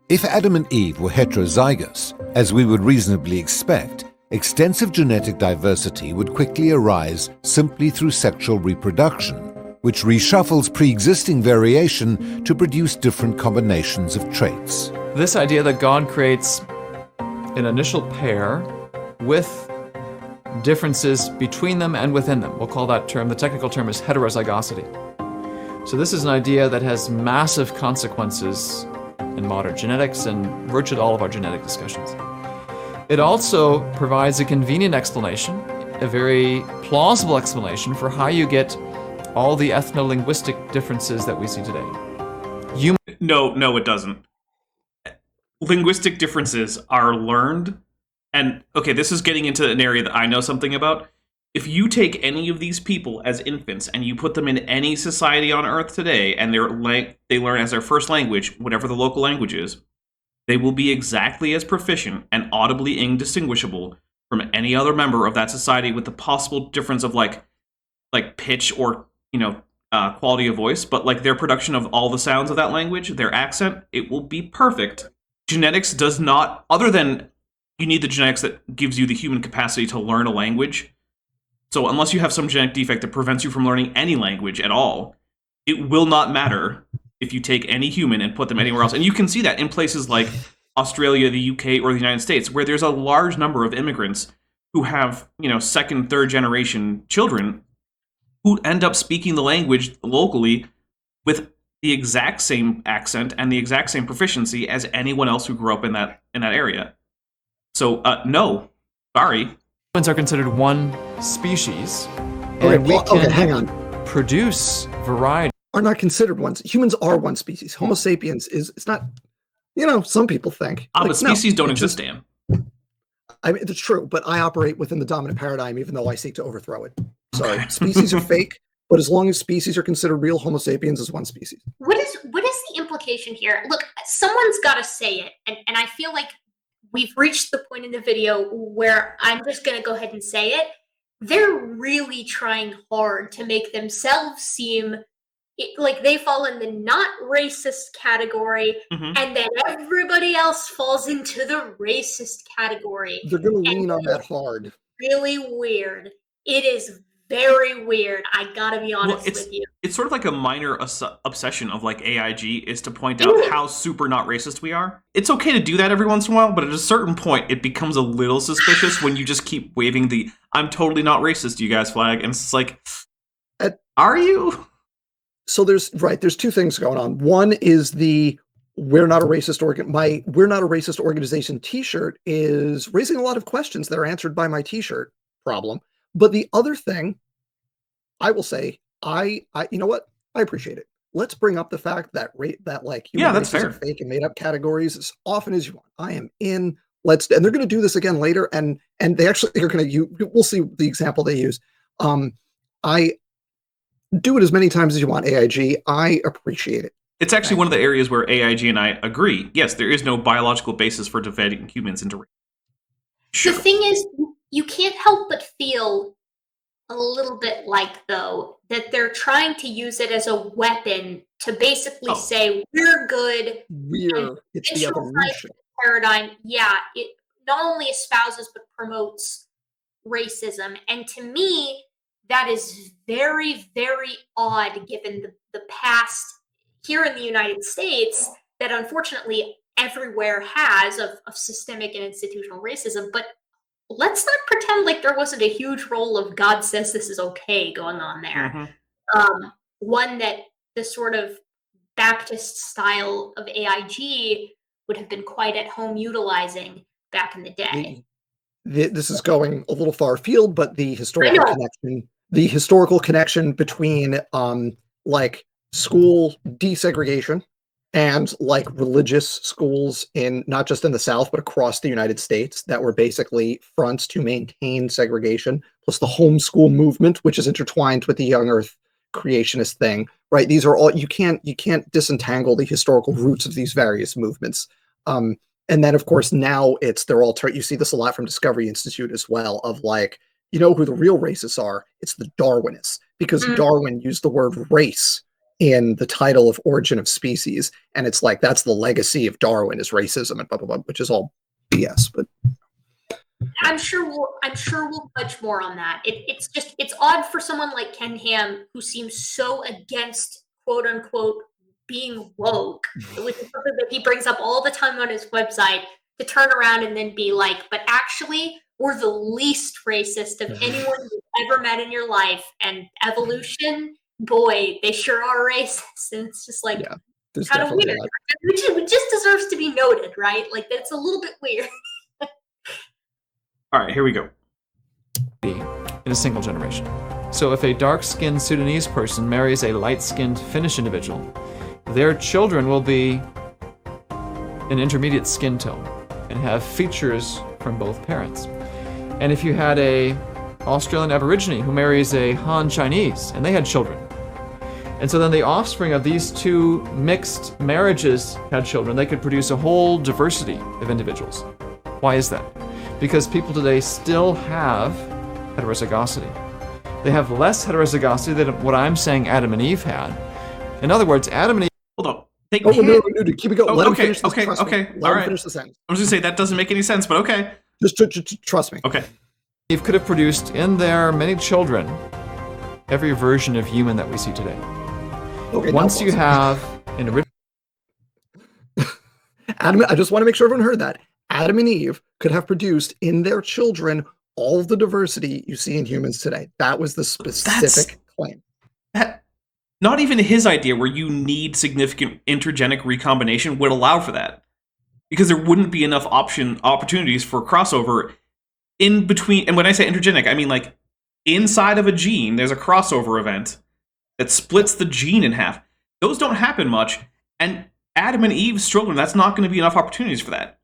If Adam and Eve were heterozygous, as we would reasonably expect, extensive genetic diversity would quickly arise simply through sexual reproduction, which reshuffles pre-existing variation to produce different combinations of traits. This idea that God creates an initial pair with differences between them and within them. We'll call that term, the technical term is heterozygosity. So this is an idea that has massive consequences in modern genetics and virtually all of our genetic discussions. It also provides a convenient explanation, a very plausible explanation for how you get all the ethno-linguistic differences that we see today. No, it doesn't. Linguistic differences are learned, and okay, this is getting into an area that I know something about. If you take any of these people as infants and you put them in any society on Earth today, and they learn as their first language, whatever the local language is, they will be exactly as proficient and audibly indistinguishable from any other member of that society, with the possible difference of like pitch or quality of voice, but like their production of all the sounds of that language, their accent, it will be perfect. Genetics does not, other than you need the genetics that gives you the human capacity to learn a language. So unless you have some genetic defect that prevents you from learning any language at all, it will not matter if you take any human and put them anywhere else. And you can see that in places like Australia, the UK, or the United States, where there's a large number of immigrants who have, second, third generation children who end up speaking the language locally with the exact same accent and the exact same proficiency as anyone else who grew up in that area. So, no, sorry. Humans are considered one species, and we can produce variety. Are not considered ones. Humans are one species. Homo sapiens is, it's not, some people think. But species don't exist, Dan. I mean, it's true, but I operate within the dominant paradigm, even though I seek to overthrow it. Sorry, species are fake. But as long as species are considered real, Homo sapiens is one species. What is the implication here? Look, someone's got to say it, and I feel like we've reached the point in the video where I'm just going to go ahead and say it. They're really trying hard to make themselves seem like they fall in the not racist category, and then everybody else falls into the racist category. They're going to lean on that hard. Really weird. It is very weird. I gotta be honest with you. It's sort of like a minor obsession of like AIG is to point out how super not racist we are. It's okay to do that every once in a while, but at a certain point, it becomes a little suspicious when you just keep waving the "I'm totally not racist, you guys" flag, and it's like, are you? So there's two things going on. One is the we're not a racist we're not a racist organization t-shirt is raising a lot of questions that are answered by my t-shirt problem. But the other thing I will say, I you know what? I appreciate it. Let's bring up the fact that like human that's races fair. are fake and made up categories as often as you want. I am in. And they're going to do this again later, and they actually are going to. We'll see the example they use. I do it as many times as you want. AIG, I appreciate it. It's actually one of the areas where AIG and I agree. Yes, there is no biological basis for dividing humans into races. The thing is, you can't help but feel a little bit like, though, that they're trying to use it as a weapon to basically say, we're good. It's the evolution paradigm. Yeah, it not only espouses but promotes racism. And to me, that is very, very odd given the past here in the United States that unfortunately everywhere has of systemic and institutional racism. But let's not pretend like there wasn't a huge role of God says this is okay going on there. One that the sort of Baptist style of AIG would have been quite at home utilizing back in the day. This is going a little far afield, but the historical connection between like school desegregation and like religious schools in not just in the South but across the United States that were basically fronts to maintain segregation, plus the homeschool movement, which is intertwined with the young Earth creationist thing, right? These are all you can't disentangle the historical roots of these various movements. And then of course now they're all you see this a lot from Discovery Institute as well, of like, you know who the real racists are? It's the Darwinists, because Darwin used the word race in the title of Origin of Species, and it's like that's the legacy of Darwin is racism and blah blah blah, which is all BS. But I'm sure we'll touch more on that. It's odd for someone like Ken Ham, who seems so against quote unquote being woke, which is something that he brings up all the time on his website, to turn around and then be like, but actually we're the least racist of anyone you've ever met in your life, and evolution, boy, they sure are racist. And it's just like kind of weird, which just deserves to be noted, right? Like that's a little bit weird. All right, here we go. In a single generation. So if a dark-skinned Sudanese person marries a light-skinned Finnish individual, their children will be an intermediate skin tone and have features from both parents. And if you had a Australian Aborigine who marries a Han Chinese, and they had children, and so then the offspring of these two mixed marriages had children, they could produce a whole diversity of individuals. Why is that? Because people today still have heterozygosity. They have less heterozygosity than what I'm saying Adam and Eve had. In other words, Adam and Eve... Hold on. No, keep it going. Let him finish this. Okay. Let him finish the sentence. I was going to say, that doesn't make any sense, but okay. Just trust me. Okay. Eve could have produced in their many children every version of human that we see today. Okay, once you have an original... Adam, I just want to make sure everyone heard that. Adam and Eve could have produced in their children all of the diversity you see in humans today. That was the specific claim. Not even his idea where you need significant intergenic recombination would allow for that. Because there wouldn't be enough opportunities for crossover in between. And when I say intergenic, I mean like inside of a gene, there's a crossover event that splits the gene in half. Those don't happen much. And Adam and Eve's children, that's not going to be enough opportunities for that.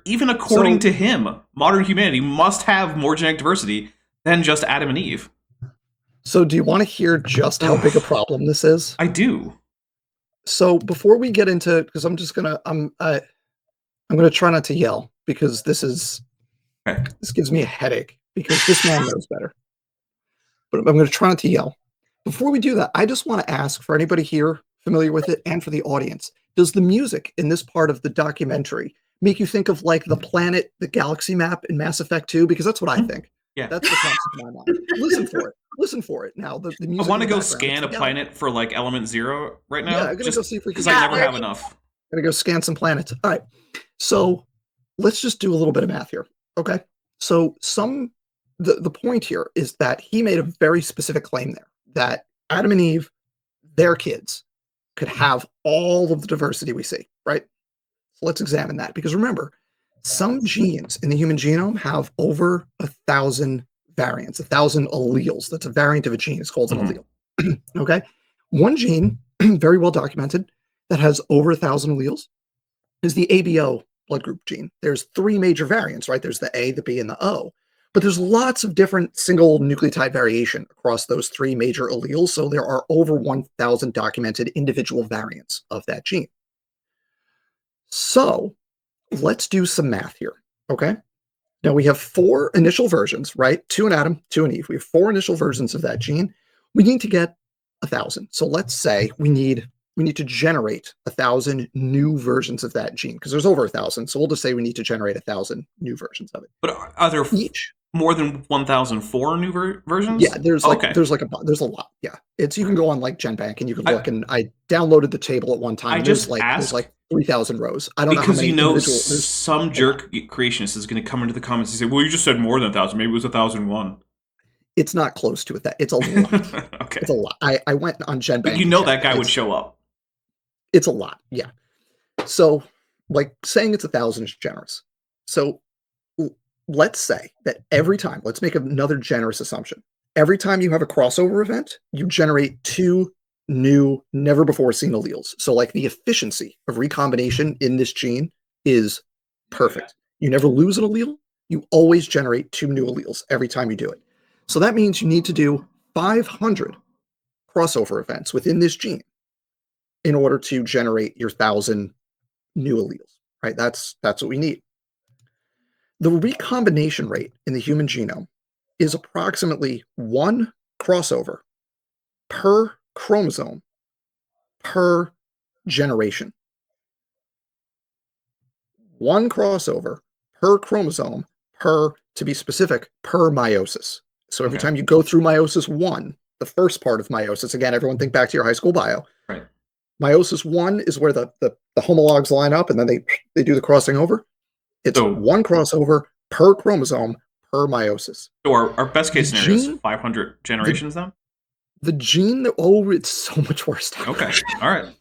Even according to him, modern humanity must have more genetic diversity than just Adam and Eve. So do you want to hear just how big a problem this is? I do. So before we get into, because I'm gonna try not to yell, because this gives me a headache, because this man knows better. But I'm gonna try not to yell. Before we do that, I just want to ask for anybody here familiar with it and for the audience, does the music in this part of the documentary make you think of like the planet, the galaxy map in Mass Effect 2? Because that's what I think. Yeah. That's the concept in my mind. Listen for it. Now, the music. I want to go scan a planet for like element 0 right now. Yeah, I'm going to go see if we can. Because I never have enough. I'm going to go scan some planets. All right. So let's just do a little bit of math here. Okay. So the point here is that he made a very specific claim there that Adam and Eve, their kids, could have all of the diversity we see, right? Let's examine that, because remember, some genes in the human genome have over 1,000 variants, 1,000 alleles. That's a variant of a gene. It's called an allele. Okay? One gene, very well documented, that has over 1,000 alleles is the ABO blood group gene. There's 3 major variants, right? There's the A, the B, and the O. But there's lots of different single nucleotide variation across those 3 major alleles. So there are over 1,000 documented individual variants of that gene. So let's do some math here, okay? Now we have 4 initial versions, right? 2 in Adam, 2 in Eve. We have 4 initial versions of that gene. We need to get 1,000. So let's say we need to generate 1,000 new versions of that gene, because there's over 1,000. So we'll just say we need to generate 1,000 new versions of it. But are there each more than 1,004 new versions? Yeah, there's a lot. Yeah, you can go on like GenBank and you can look. And I downloaded the table at one time. There's like 3,000 rows. I don't know how many individuals. Some jerk creationist is going to come into the comments and say, "Well, you just said more than 1,000. Maybe it was 1,001." It's not close to it. It's a lot. Okay, it's a lot. I went on GenBank. But that guy would show up. It's a lot. Yeah. So, like saying it's 1,000 is generous. So let's say that every time, let's make another generous assumption. Every time you have a crossover event, you generate 2 new, never before seen alleles. So like the efficiency of recombination in this gene is perfect. You never lose an allele. You always generate 2 new alleles every time you do it. So that means you need to do 500 crossover events within this gene in order to generate your 1,000 new alleles, right? That's what we need. The recombination rate in the human genome is approximately 1 crossover per chromosome per generation. 1 crossover per chromosome per, to be specific, per meiosis. So every time you go through meiosis 1, the first part of meiosis, again, everyone think back to your high school bio. Right. Meiosis 1 is where the homologs line up and then they do the crossing over. It's 1 crossover per chromosome per meiosis. So our best case scenario is 500 generations then? The gene that, it's so much worse. Okay, all right.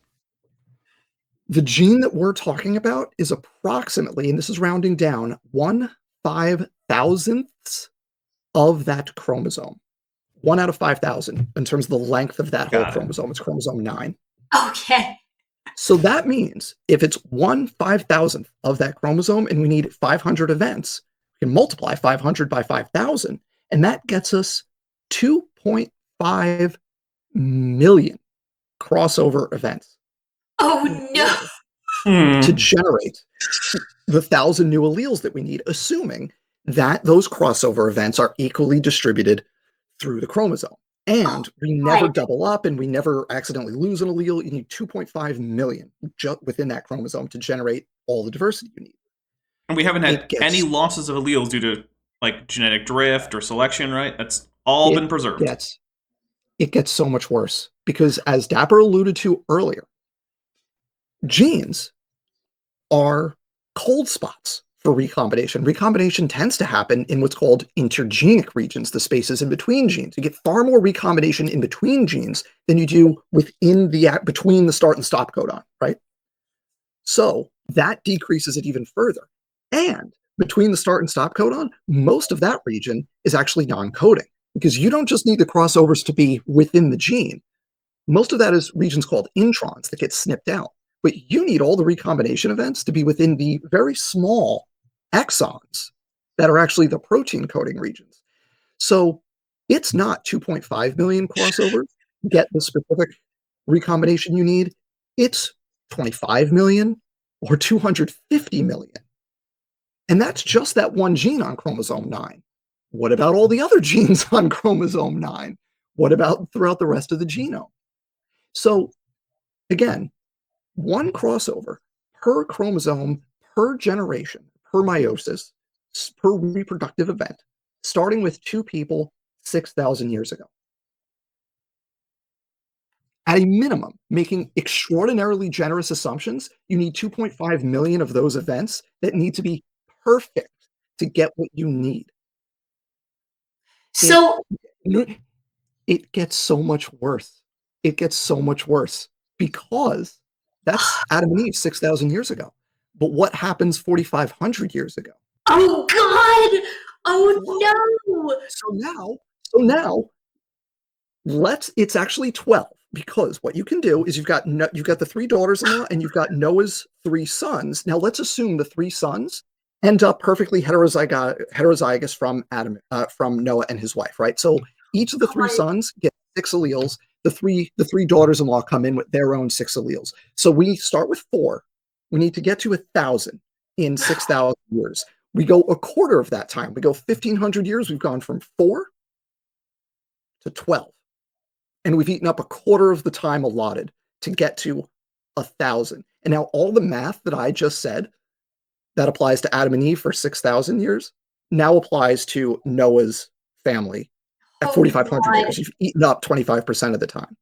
The gene that we're talking about is approximately, and this is rounding down, 1/5,000th of that chromosome. 1 out of 5,000 in terms of the length of that whole chromosome. It's chromosome 9. Okay. So that means if it's 1/5,000th of that chromosome and we need 500 events, we can multiply 500 by 5,000, and that gets us 2.5 million crossover events. Oh no! To generate the 1,000 new alleles that we need, assuming that those crossover events are equally distributed through the chromosome. And we never double up and we never accidentally lose an allele. You need 2.5 million within that chromosome to generate all the diversity you need. And we haven't had any losses of alleles due to like genetic drift or selection, right? That's all been preserved. It gets so much worse because, as Dapper alluded to earlier, genes are cold spots for recombination. Recombination tends to happen in what's called intergenic regions, the spaces in between genes. You get far more recombination in between genes than you do between the start and stop codon, right? So that decreases it even further. And between the start and stop codon, most of that region is actually non-coding because you don't just need the crossovers to be within the gene. Most of that is regions called introns that get snipped out. But you need all the recombination events to be within the very small exons that are actually the protein coding regions. So it's not 2.5 million crossovers to get the specific recombination you need. It's 25 million or 250 million. And that's just that one gene on chromosome 9. What about all the other genes on chromosome 9? What about throughout the rest of the genome? So again, 1 crossover per chromosome, per generation, per meiosis, per reproductive event, starting with 2 people 6,000 years ago. At a minimum, making extraordinarily generous assumptions, you need 2.5 million of those events that need to be perfect to get what you need. So it gets so much worse. It gets so much worse because that's Adam and Eve 6,000 years ago. But what happens 4,500 years ago? Oh God! Oh no! So now, it's actually 12, because what you can do is you've got the 3 daughters-in-law and you've got Noah's 3 sons. Now let's assume the 3 sons end up perfectly heterozygous from Noah and his wife, right? So each of the 3 sons get 6 alleles. The three daughters-in-law come in with their own 6 alleles. So we start with 4. We need to get to 1,000 in 6,000 years. We go a quarter of that time. We go 1,500 years. We've gone from 4 to 12. And we've eaten up a quarter of the time allotted to get to 1,000. And now all the math that I just said that applies to Adam and Eve for 6,000 years now applies to Noah's family at 4,500 years. You've eaten up 25% of the time.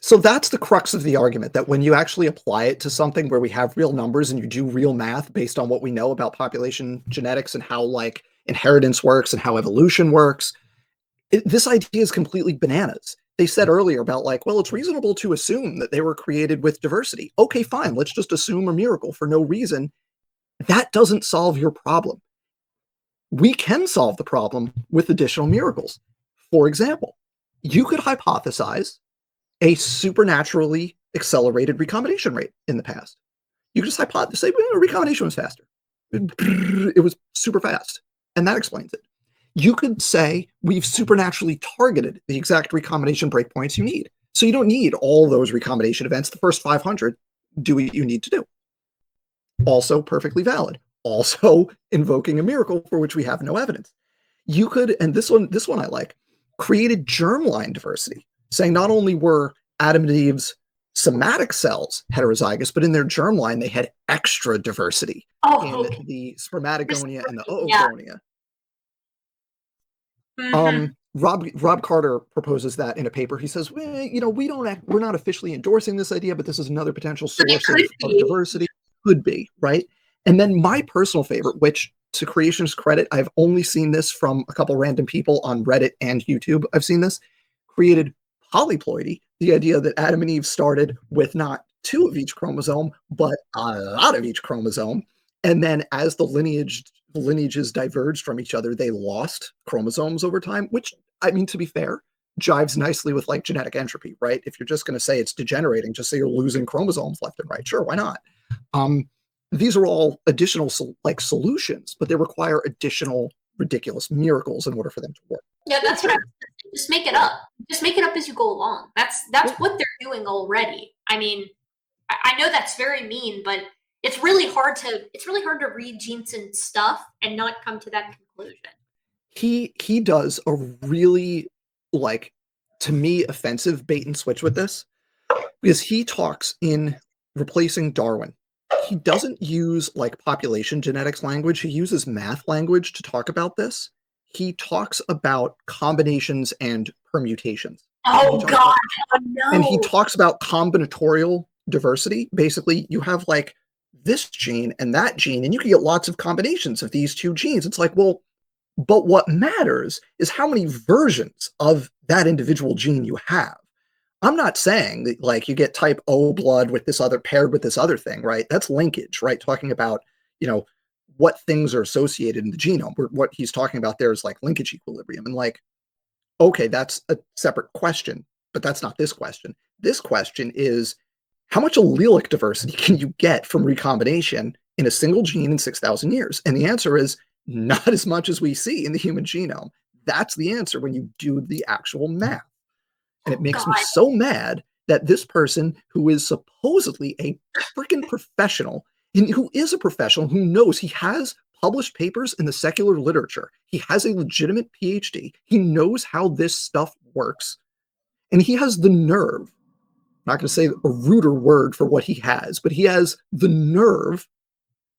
So that's the crux of the argument, that when you actually apply it to something where we have real numbers and you do real math based on what we know about population genetics and how like inheritance works and how evolution works, this idea is completely bananas. They said earlier about like, well, it's reasonable to assume that they were created with diversity. Okay, fine. Let's just assume a miracle for no reason. That doesn't solve your problem. We can solve the problem with additional miracles. For example, you could hypothesize a supernaturally accelerated recombination rate in the past. You could just hypothesize, say, well, recombination was faster. It was super fast. And that explains it. You could say we've supernaturally targeted the exact recombination breakpoints you need. So you don't need all those recombination events. The first 500 do what you need to do. Also perfectly valid. Also invoking a miracle for which we have no evidence. You could, and this one I like, created germline diversity, saying not only were Adam and Eve's somatic cells heterozygous, but in their germline they had extra diversity in the spermatogonia and the oogonia. Rob Carter proposes that in a paper. He says, well, you know, we're not officially endorsing this idea, but this is another potential source of diversity. Could be, right? And then my personal favorite, which to creationist credit, I've only seen this from a couple random people on Reddit and YouTube. I've seen this, created polyploidy, the idea that Adam and Eve started with not 2 of each chromosome, but a lot of each chromosome. And then as the lineages diverged from each other, they lost chromosomes over time, which, I mean, to be fair, jives nicely with like genetic entropy, right? If you're just going to say it's degenerating, just say you're losing chromosomes left and right. Sure, why not? These are all additional solutions, but they require additional ridiculous miracles in order for them to work. Yeah, that's what just make it up. Just make it up as you go along. That's what they're doing already. I mean, I know that's very mean, but it's really hard to read Jeanson's stuff and not come to that conclusion. He does a really, like, to me, offensive bait and switch with this, because he talks in replacing Darwin. He doesn't use like population genetics language. He uses math language to talk about this. He talks about combinations and permutations. Oh God, oh, no. And he talks about combinatorial diversity. Basically, you have like this gene and that gene, and you can get lots of combinations of these 2 genes. It's like, well, but what matters is how many versions of that individual gene you have. I'm not saying that like you get type O blood with this other paired with this other thing, right? That's linkage, right? Talking about, you know, what things are associated in the genome. What he's talking about there is like linkage equilibrium. And like, okay, that's a separate question, but that's not this question. This question is, how much allelic diversity can you get from recombination in a single gene in 6,000 years? And the answer is not as much as we see in the human genome. That's the answer when you do the actual math. And it makes me so mad that this person, who is supposedly a freaking professional, and who is a professional, who knows, he has published papers in the secular literature. He has a legitimate PhD. He knows how this stuff works. And he has the nerve, I'm not going to say a ruder word for what he has, but he has the nerve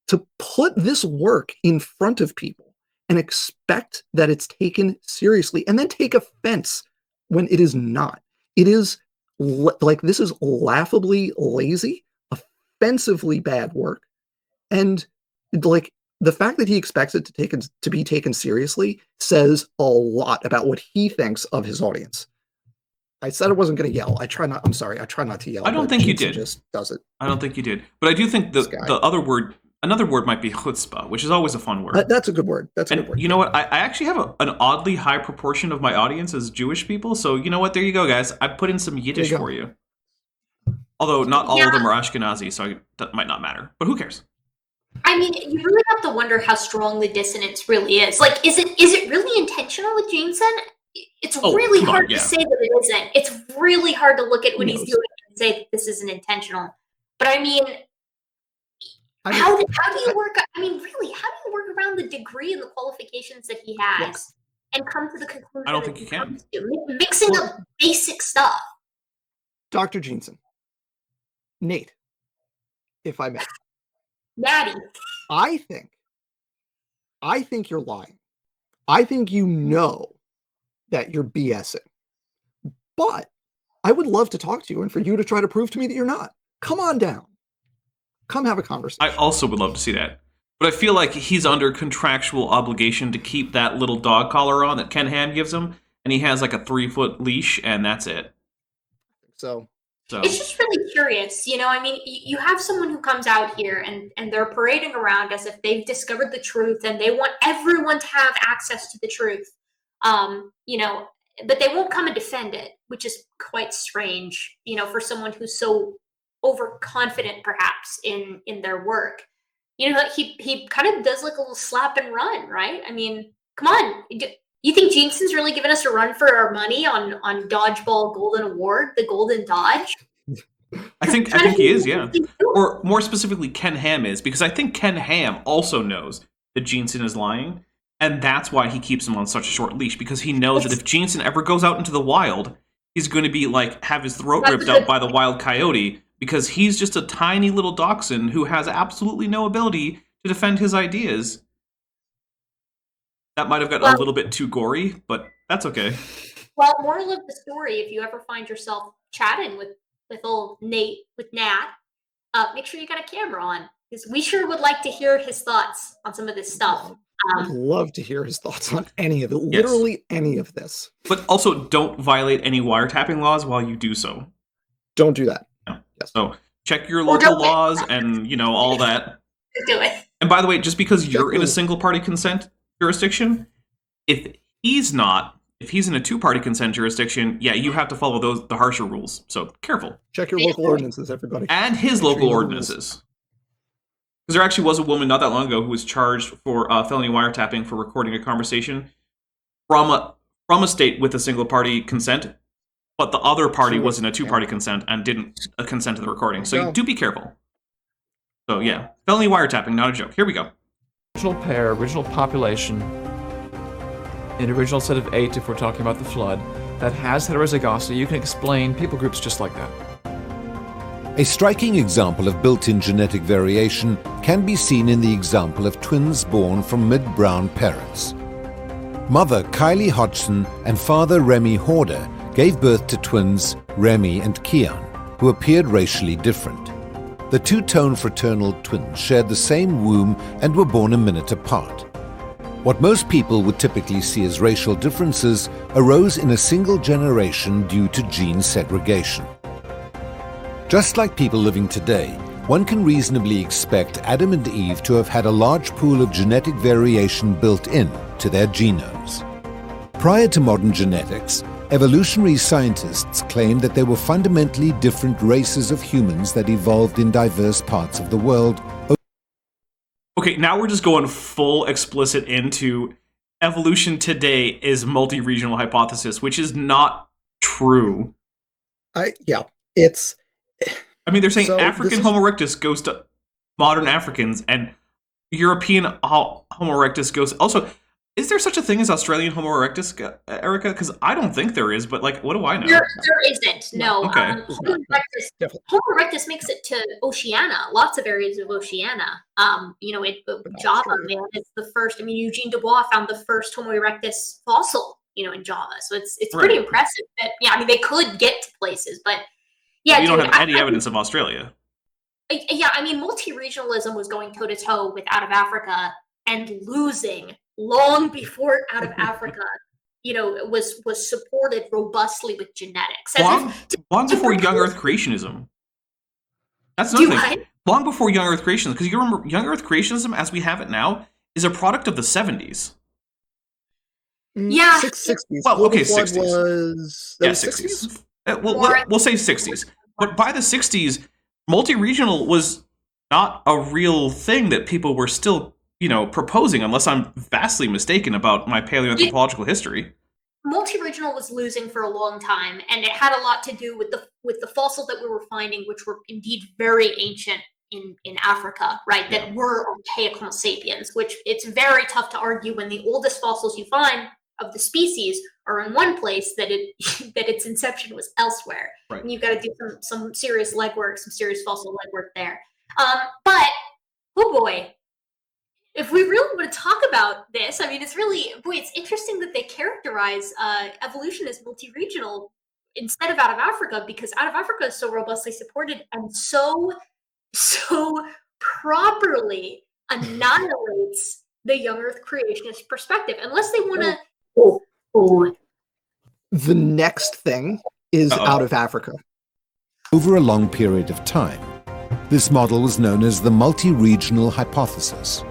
to put this work in front of people and expect that it's taken seriously, and then take offense when it is not. It is like, this is laughably lazy, offensively bad work. And like the fact that he expects it to be taken seriously says a lot about what he thinks of his audience. I said I wasn't going to yell. I try not. I'm sorry. I try not to yell. I don't but think you Jensen did. Just does it. I don't think you did. But I do think This guy. the other word, another word might be chutzpah, which is always a fun word. That's a good word. That's a And good word. you know what? I actually have an oddly high proportion of my audience as Jewish people. So you know what? There you go, guys. I put in some Yiddish There you go. for you. Although not all of them are Ashkenazi, so that might not matter. But who cares? I mean, you really have to wonder how strong the dissonance really is. Like, is it really intentional with Jensen? It's really hard to say that it isn't. It's really hard to look at what he's doing and say that this isn't intentional. But I mean, how do you work? I mean, really, how do you work around the degree and the qualifications that he has and come to the conclusion? I don't think you can. Mixing up basic stuff. Dr. Jensen, Nate, if I may. Natty. I think you're lying. I think you know that you're BSing. But I would love to talk to you and for you to try to prove to me that you're not. Come on down. Come have a conversation. I also would love to see that. But I feel like he's under contractual obligation to keep that little dog collar on that Ken Ham gives him, and he has like a 3-foot leash, and that's it. So it's just really curious, you know. I mean, you have someone who comes out here and they're parading around as if they've discovered the truth and they want everyone to have access to the truth, you know, but they won't come and defend it, which is quite strange, you know, for someone who's so overconfident, perhaps in their work. You know, he kind of does like a little slap and run, right? I mean, come on. You think Jensen's really giving us a run for our money on Dodgeball Golden Award, the Golden Dodge? I think he is, yeah. Or more specifically, Ken Ham is, because I think Ken Ham also knows that Jensen is lying, and that's why he keeps him on such a short leash, because he knows that if Jensen ever goes out into the wild, he's going to be like have his throat ripped out by the wild coyote, because he's just a tiny little dachshund who has absolutely no ability to defend his ideas. That might have gotten a little bit too gory, but that's okay. Well, moral of the story, if you ever find yourself chatting with old Nat, make sure you got a camera on, because we sure would like to hear his thoughts on some of this stuff. I'd love to hear his thoughts on any of it, literally any of this. But also, don't violate any wiretapping laws while you do so. Don't do that. No. Yes. So check your local laws and, you know, all that. Do it. And by the way, just because you're in a single-party consent jurisdiction, if he's not, if he's in a two-party consent jurisdiction, yeah, you have to follow the harsher rules. So careful. Check your local ordinances, everybody. And his local ordinances. Because there actually was a woman not that long ago who was charged for felony wiretapping for recording a conversation from a state with a single-party consent, but the other party was in a two-party consent and didn't consent to the recording. So do be careful. So yeah, felony wiretapping, not a joke. Here we go. Original pair, original population, an original set of 8 if we're talking about the flood, that has heterozygosity. You can explain people groups just like that. A striking example of built-in genetic variation can be seen in the example of twins born from mid-brown parents. Mother Kylie Hodgson and father Remy Horder gave birth to twins Remy and Kian, who appeared racially different. The two-tone fraternal twins shared the same womb and were born a minute apart. What most people would typically see as racial differences arose in a single generation due to gene segregation. Just like people living today, one can reasonably expect Adam and Eve to have had a large pool of genetic variation built in to their genomes. Prior to modern genetics, evolutionary scientists claimed that there were fundamentally different races of humans that evolved in diverse parts of the world. Okay, now we're just going full explicit into evolution today is multi-regional hypothesis, which is not true. It's... I mean, they're saying So African Homo erectus goes to modern Africans, and European Homo erectus goes... Also, is there such a thing as Australian Homo erectus, Erica? Because I don't think there is, but, like, what do I know? There isn't, no. Okay. Homo erectus makes it to Oceania, lots of areas of Oceania. You know, Java, man, is the first. I mean, Eugene Dubois found the first Homo erectus fossil, you know, in Java. So it's pretty impressive. That, yeah, I mean, they could get to places, but yeah. You don't have any evidence of Australia. Yeah, I mean, multi-regionalism was going toe-to-toe with out of Africa and losing long before out of Africa was supported robustly with genetics. And Long before young Earth creationism. That's Do another thing. I? Long before young Earth creationism, because you remember young Earth creationism, as we have it now, is a product of the 70s. Yeah. 60s. Well, okay, Global Flood 60s. was Yeah, was 60s. 60s. We'll say 60s. But by the 60s, multi-regional was not a real thing that people were still, proposing, unless I'm vastly mistaken about my paleoanthropological history. Multi-regional was losing for a long time, and it had a lot to do with the fossils that we were finding, which were indeed very ancient in Africa, right? That were archaic Homo sapiens, which it's very tough to argue when the oldest fossils you find of the species are in one place that its inception was elsewhere. Right. And you've got to do some serious legwork, some serious fossil legwork there. But oh boy, if we really want to talk about this, I mean, it's interesting that they characterize evolution as multi-regional instead of out of Africa, because out of Africa is so robustly supported and so properly annihilates the young Earth creationist perspective, unless they want to. The next thing is out of Africa. Over a long period of time, this model was known as the multi-regional hypothesis.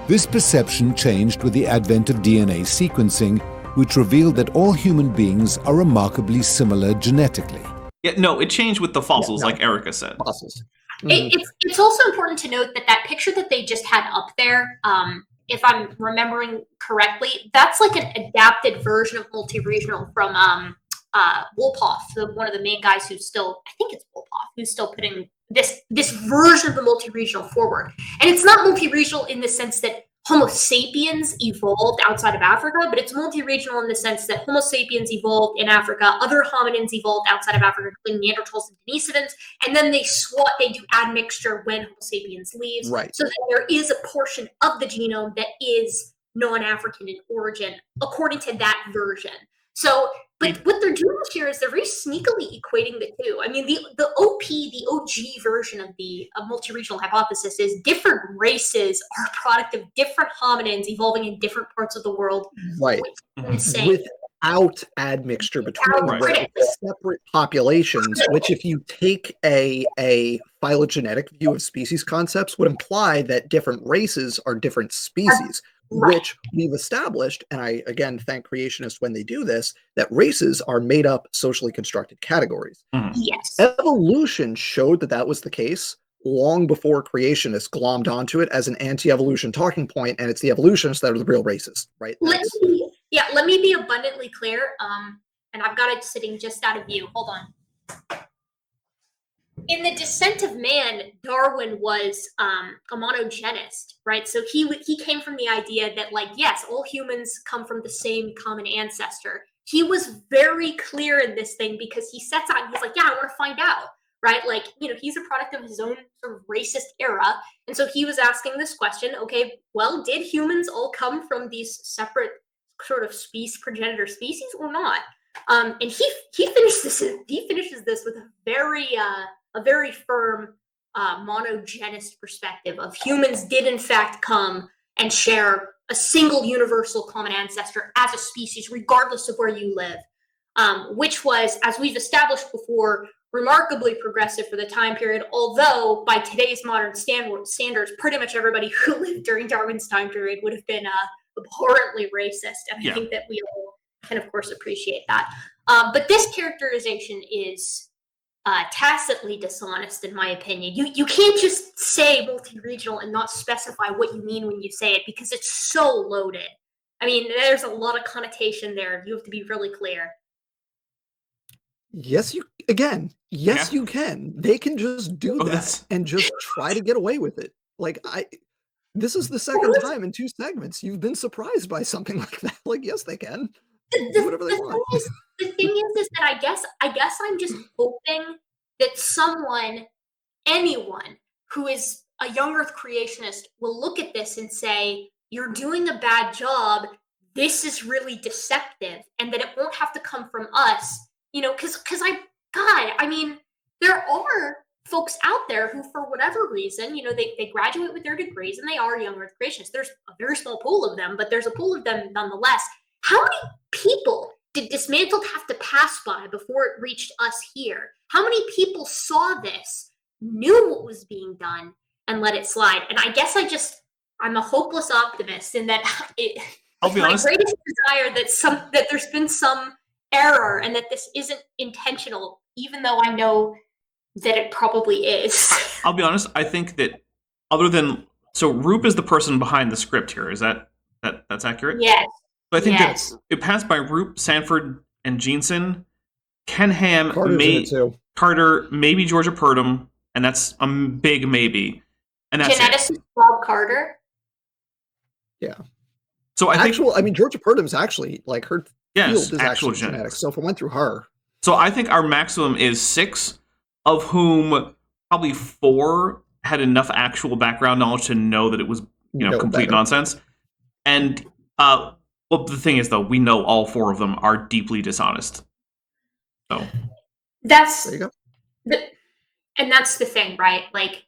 This perception changed with the advent of DNA sequencing, which revealed that all human beings are remarkably similar genetically. Yeah, no, it changed with the fossils, like Erica said. Fossils. It's also important to note that picture that they just had up there, if I'm remembering correctly, that's like an adapted version of multi-regional from Wolpoff, one of the main guys who's still, I think it's Wolpoff, who's still putting this version of the multi-regional forward. And it's not multi-regional in the sense that Homo sapiens evolved outside of Africa, but it's multi-regional in the sense that Homo sapiens evolved in Africa, other hominins evolved outside of Africa, including Neanderthals and Denisovans, and then they do admixture when Homo sapiens leaves. Right. So that there is a portion of the genome that is non-African in origin, according to that version. So, but what they're doing here is they're very sneakily equating the two. I mean, the OG version of the multi-regional hypothesis is different races are a product of different hominins evolving in different parts of the world. Right. Insane. Without admixture between them, Right. separate populations, which if you take a phylogenetic view of species concepts would imply that different races are different species. Right. Which we've established, and I again thank creationists when they do this, that races are made up socially constructed categories. Yes. Evolution showed that was the case long before creationists glommed onto it as an anti-evolution talking point, and it's the evolutionists that are the real racists, right? Let me be abundantly clear, and I've got it sitting just out of view. Hold on. In The Descent of Man, Darwin was a monogenist, right? So he came from the idea that, like, yes, all humans come from the same common ancestor. He was very clear in this thing because he sets out and he's like, yeah, I want to find out, right? Like, he's a product of his own sort of racist era. And so he was asking this question, okay, well, did humans all come from these separate sort of progenitor species or not? And he finishes this with a very firm monogenist perspective of humans did in fact come and share a single universal common ancestor as a species, regardless of where you live, which was, as we've established before, remarkably progressive for the time period, although by today's modern standards, pretty much everybody who lived during Darwin's time period would have been abhorrently racist, and I think that we all can, of course, appreciate that. But this characterization is tacitly dishonest, in my opinion. You can't just say multi-regional and not specify what you mean when you say it, because it's so loaded. I mean, there's a lot of connotation there. You have to be really clear. Yes, you can. They can just do that and just try to get away with it. Like, this is the second time in 2 segments you've been surprised by something like that. Like, yes, they can. Do whatever they want. The thing is that I guess I'm just hoping that anyone who is a young Earth creationist will look at this and say, you're doing a bad job, this is really deceptive, and that it won't have to come from us, because I mean, there are folks out there who, for whatever reason, they graduate with their degrees and they are young Earth creationists. There's a very small pool of them, but there's a pool of them nonetheless. how many people did Dismantled have to pass by before it reached us here? How many people saw this, knew what was being done, and let it slide? And I guess I'm a hopeless optimist in that I'll be honest. My greatest desire that there's been some error and that this isn't intentional, even though I know that it probably is. I'll be honest. I think that Roop is the person behind the script here. Is that's accurate? Yes. So I think that it passed by Roop, Sanford, and Jeanson, Ken Ham, Carter, maybe Georgia Purdom, and that's a big maybe. And that's geneticist Bob Carter. Yeah. So I think Georgia Purdom's actually like her field is actual actually genetics. So if it went through her. So I think our maximum is 6, of whom probably 4 had enough actual background knowledge to know that it was complete nonsense. And the thing is, though, we know all 4 of them are deeply dishonest. So that's there you go. And that's the thing, right? Like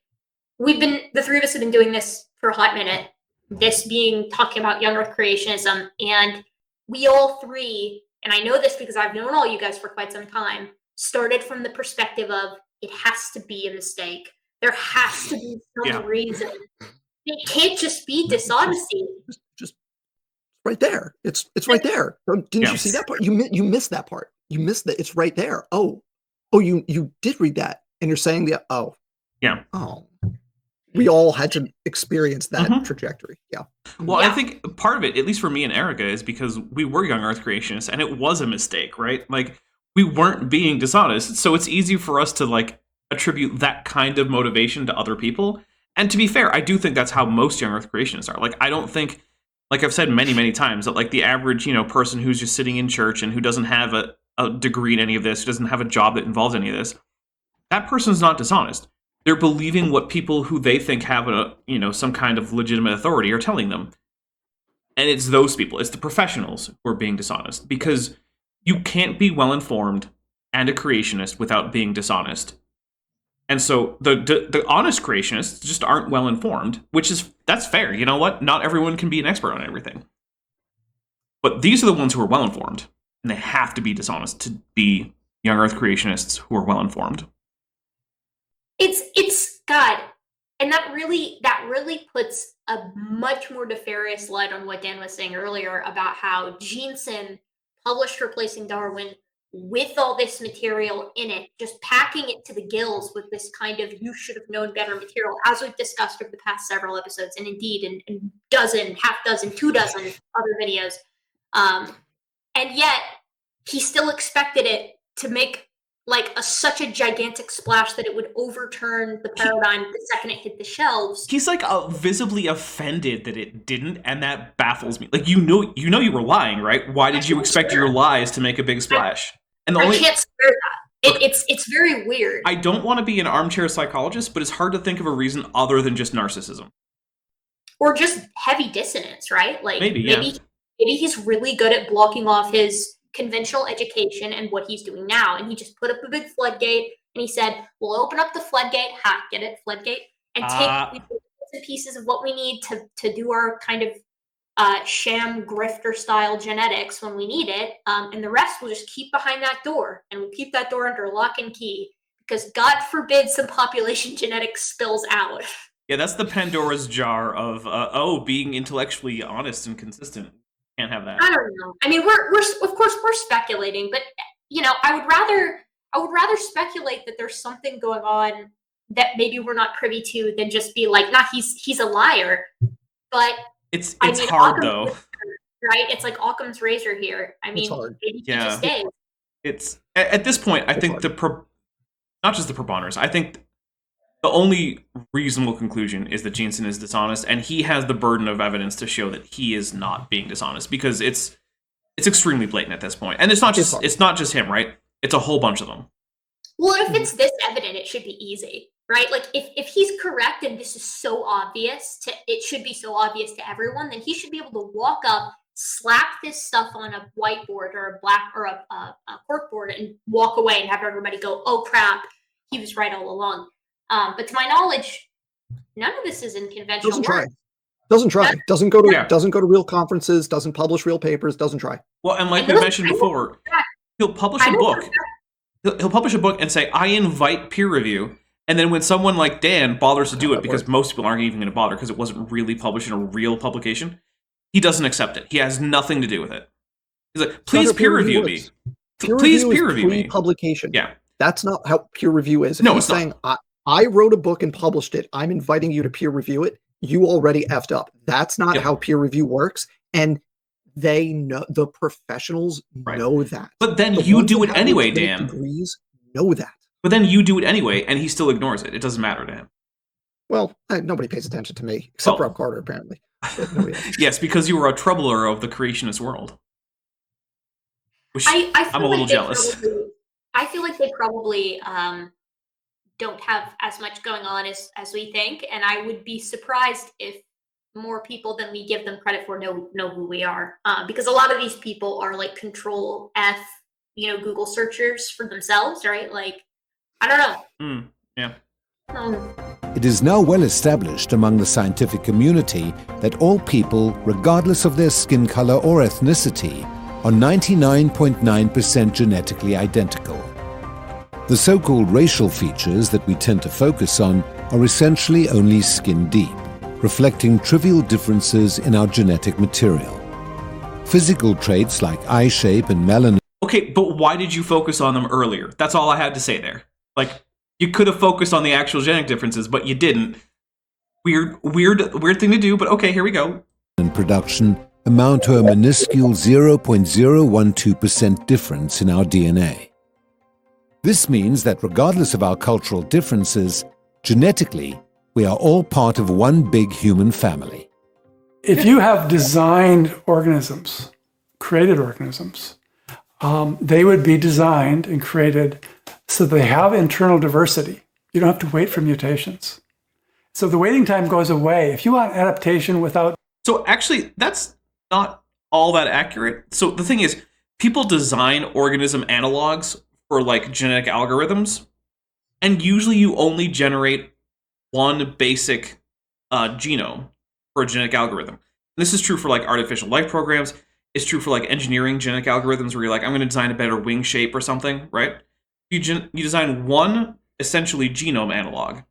the 3 of us have been doing this for a hot minute. This being talking about young Earth creationism, and we all 3, and I know this because I've known all you guys for quite some time, started from the perspective of it has to be a mistake. There has to be some reason. It can't just be dishonesty. Just right there. It's right there. Didn't you see that part? You missed that part. You missed that. It's right there. Oh, you did read that, and you're saying we all had to experience that trajectory. Yeah. Well, I think part of it, at least for me and Erica, is because we were young Earth creationists, and it was a mistake, right? Like, we weren't being dishonest, so it's easy for us to like attribute that kind of motivation to other people. And to be fair, I do think that's how most young Earth creationists are. Like, I don't think, like I've said many, many times, that like the average, person who's just sitting in church and who doesn't have a degree in any of this, who doesn't have a job that involves any of this, that person's not dishonest. They're believing what people who they think have some kind of legitimate authority are telling them. And it's those people, it's the professionals who are being dishonest, because you can't be well-informed and a creationist without being dishonest. And so the honest creationists just aren't well-informed, that's fair. You know what? Not everyone can be an expert on everything. But these are the ones who are well-informed, and they have to be dishonest to be young Earth creationists who are well-informed. It's God, and that really puts a much more nefarious light on what Dan was saying earlier about how Jeanson published Replacing Darwin with all this material in it, just packing it to the gills with this kind of you should have known better material, as we've discussed over the past several episodes, and indeed in half dozen, 2 dozen other videos. And yet he still expected it to make like such a gigantic splash that it would overturn the paradigm the second it hit the shelves. He's like visibly offended that it didn't, and that baffles me. Like, you know you were lying, right? Why did you expect your lies to make a big splash? And I can't swear that. It's very weird. I don't want to be an armchair psychologist, but it's hard to think of a reason other than just narcissism. Or just heavy dissonance, right? Like maybe he's really good at blocking off his conventional education and what he's doing now, and he just put up a big floodgate, and he said, we'll open up the floodgate, get it, floodgate, and take bits and pieces of what we need to do our kind of sham grifter style genetics when we need it, and the rest we'll just keep behind that door, and we'll keep that door under lock and key, because God forbid some population genetics spills out. Yeah, that's the Pandora's jar of being intellectually honest and consistent. Can't have that. I don't know. I mean, we're of course we're speculating, but I would rather speculate that there's something going on that maybe we're not privy to than just be like, nah, he's a liar. But it's hard though, right? It's like Occam's razor here. I mean, maybe he just is. It's at this point, I think not just the preponderance. I think the only reasonable conclusion is that Jeanson is dishonest, and he has the burden of evidence to show that he is not being dishonest, because it's extremely blatant at this point. And it's not just him, right? It's a whole bunch of them. Well, if it's this evident, it should be easy, right? Like if he's correct and this is so obvious it should be so obvious to everyone, then he should be able to walk up, slap this stuff on a whiteboard or a corkboard and walk away and have everybody go, oh crap, he was right all along. But to my knowledge, none of this is in conventional words. Doesn't try. Doesn't go to Yeah. doesn't go to real conferences. Doesn't publish real papers. Doesn't try. Well, and like we mentioned before, he'll publish a book. He'll publish a book and say, "I invite peer review." And then when someone like Dan bothers to do it, because most people aren't even going to bother because it wasn't really published in a real publication, he doesn't accept it. He has nothing to do with it. He's like, "Please peer review me. Please peer review me." Publication. Yeah. That's not how peer review is. If No, he's it's not. saying, I wrote a book and published it. I'm inviting you to peer review it. You already effed up. That's not how peer review works. And they know, the professionals know that. But then The you ones do that it have anyway, legitimate Dan. Degrees know that. But then you do it anyway, and he still ignores it. It doesn't matter to him. Well, nobody pays attention to me except Rob Carter, apparently. But nobody else. Yes, because you were a troubler of the creationist world. Which I feel I'm a little like they jealous. I feel like they probably don't have as much going on as we think, and I would be surprised if more people than we give them credit for know who we are, because a lot of these people are like Control F, Google searchers for themselves, right? Like, I don't know. Yeah. It is now well established among the scientific community that all people, regardless of their skin color or ethnicity, are 99.9% genetically identical. The so-called racial features that we tend to focus on are essentially only skin deep, reflecting trivial differences in our genetic material. Physical traits like eye shape and melanin. Okay, but why did you focus on them earlier? That's all I had to say there. Like, you could have focused on the actual genetic differences, but you didn't. Weird thing to do, but okay, here we go. Production amount to a minuscule 0.012% difference in our DNA. This means that regardless of our cultural differences, genetically, we are all part of one big human family. If you have designed organisms, created organisms, they would be designed and created so they have internal diversity. You don't have to wait for mutations. So the waiting time goes away. If you want adaptation without... So actually, that's not all that accurate. So the thing is, people design organism analogs for like genetic algorithms, and usually you only generate one basic genome for a genetic algorithm. And this is true for like artificial life programs. It's true for like engineering genetic algorithms where you're like, I'm going to design a better wing shape or something, right? You design one essentially genome analog,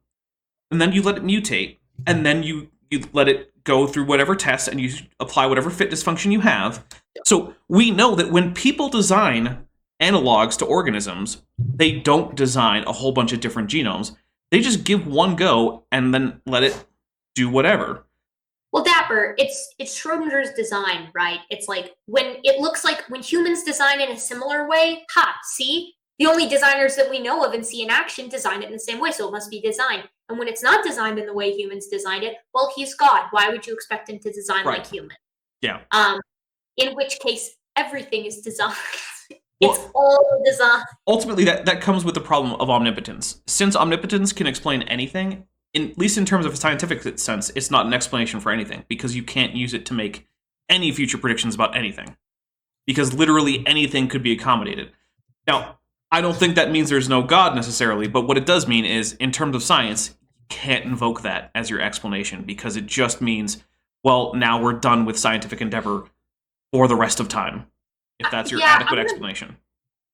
and then you let it mutate, and then you let it go through whatever tests, and you apply whatever fitness function you have. So we know that when people design analogs to organisms, they don't design a whole bunch of different genomes. They just give one go and then let it do whatever. Well, Dapper, it's Schrodinger's design, right? It's like when it looks like when humans design in a similar way, see? The only designers that we know of and see in action design it in the same way, so it must be designed. And when it's not designed in the way humans designed it, well, he's God. Why would you expect him to design like human? Yeah. In which case, everything is designed. It's all design. Ultimately, that comes with the problem of omnipotence. Since omnipotence can explain anything, at least in terms of a scientific sense, it's not an explanation for anything, because you can't use it to make any future predictions about anything. Because literally anything could be accommodated. Now, I don't think that means there's no God necessarily, but what it does mean is, in terms of science, you can't invoke that as your explanation, because it just means, well, now we're done with scientific endeavor for the rest of time, if that's your adequate explanation.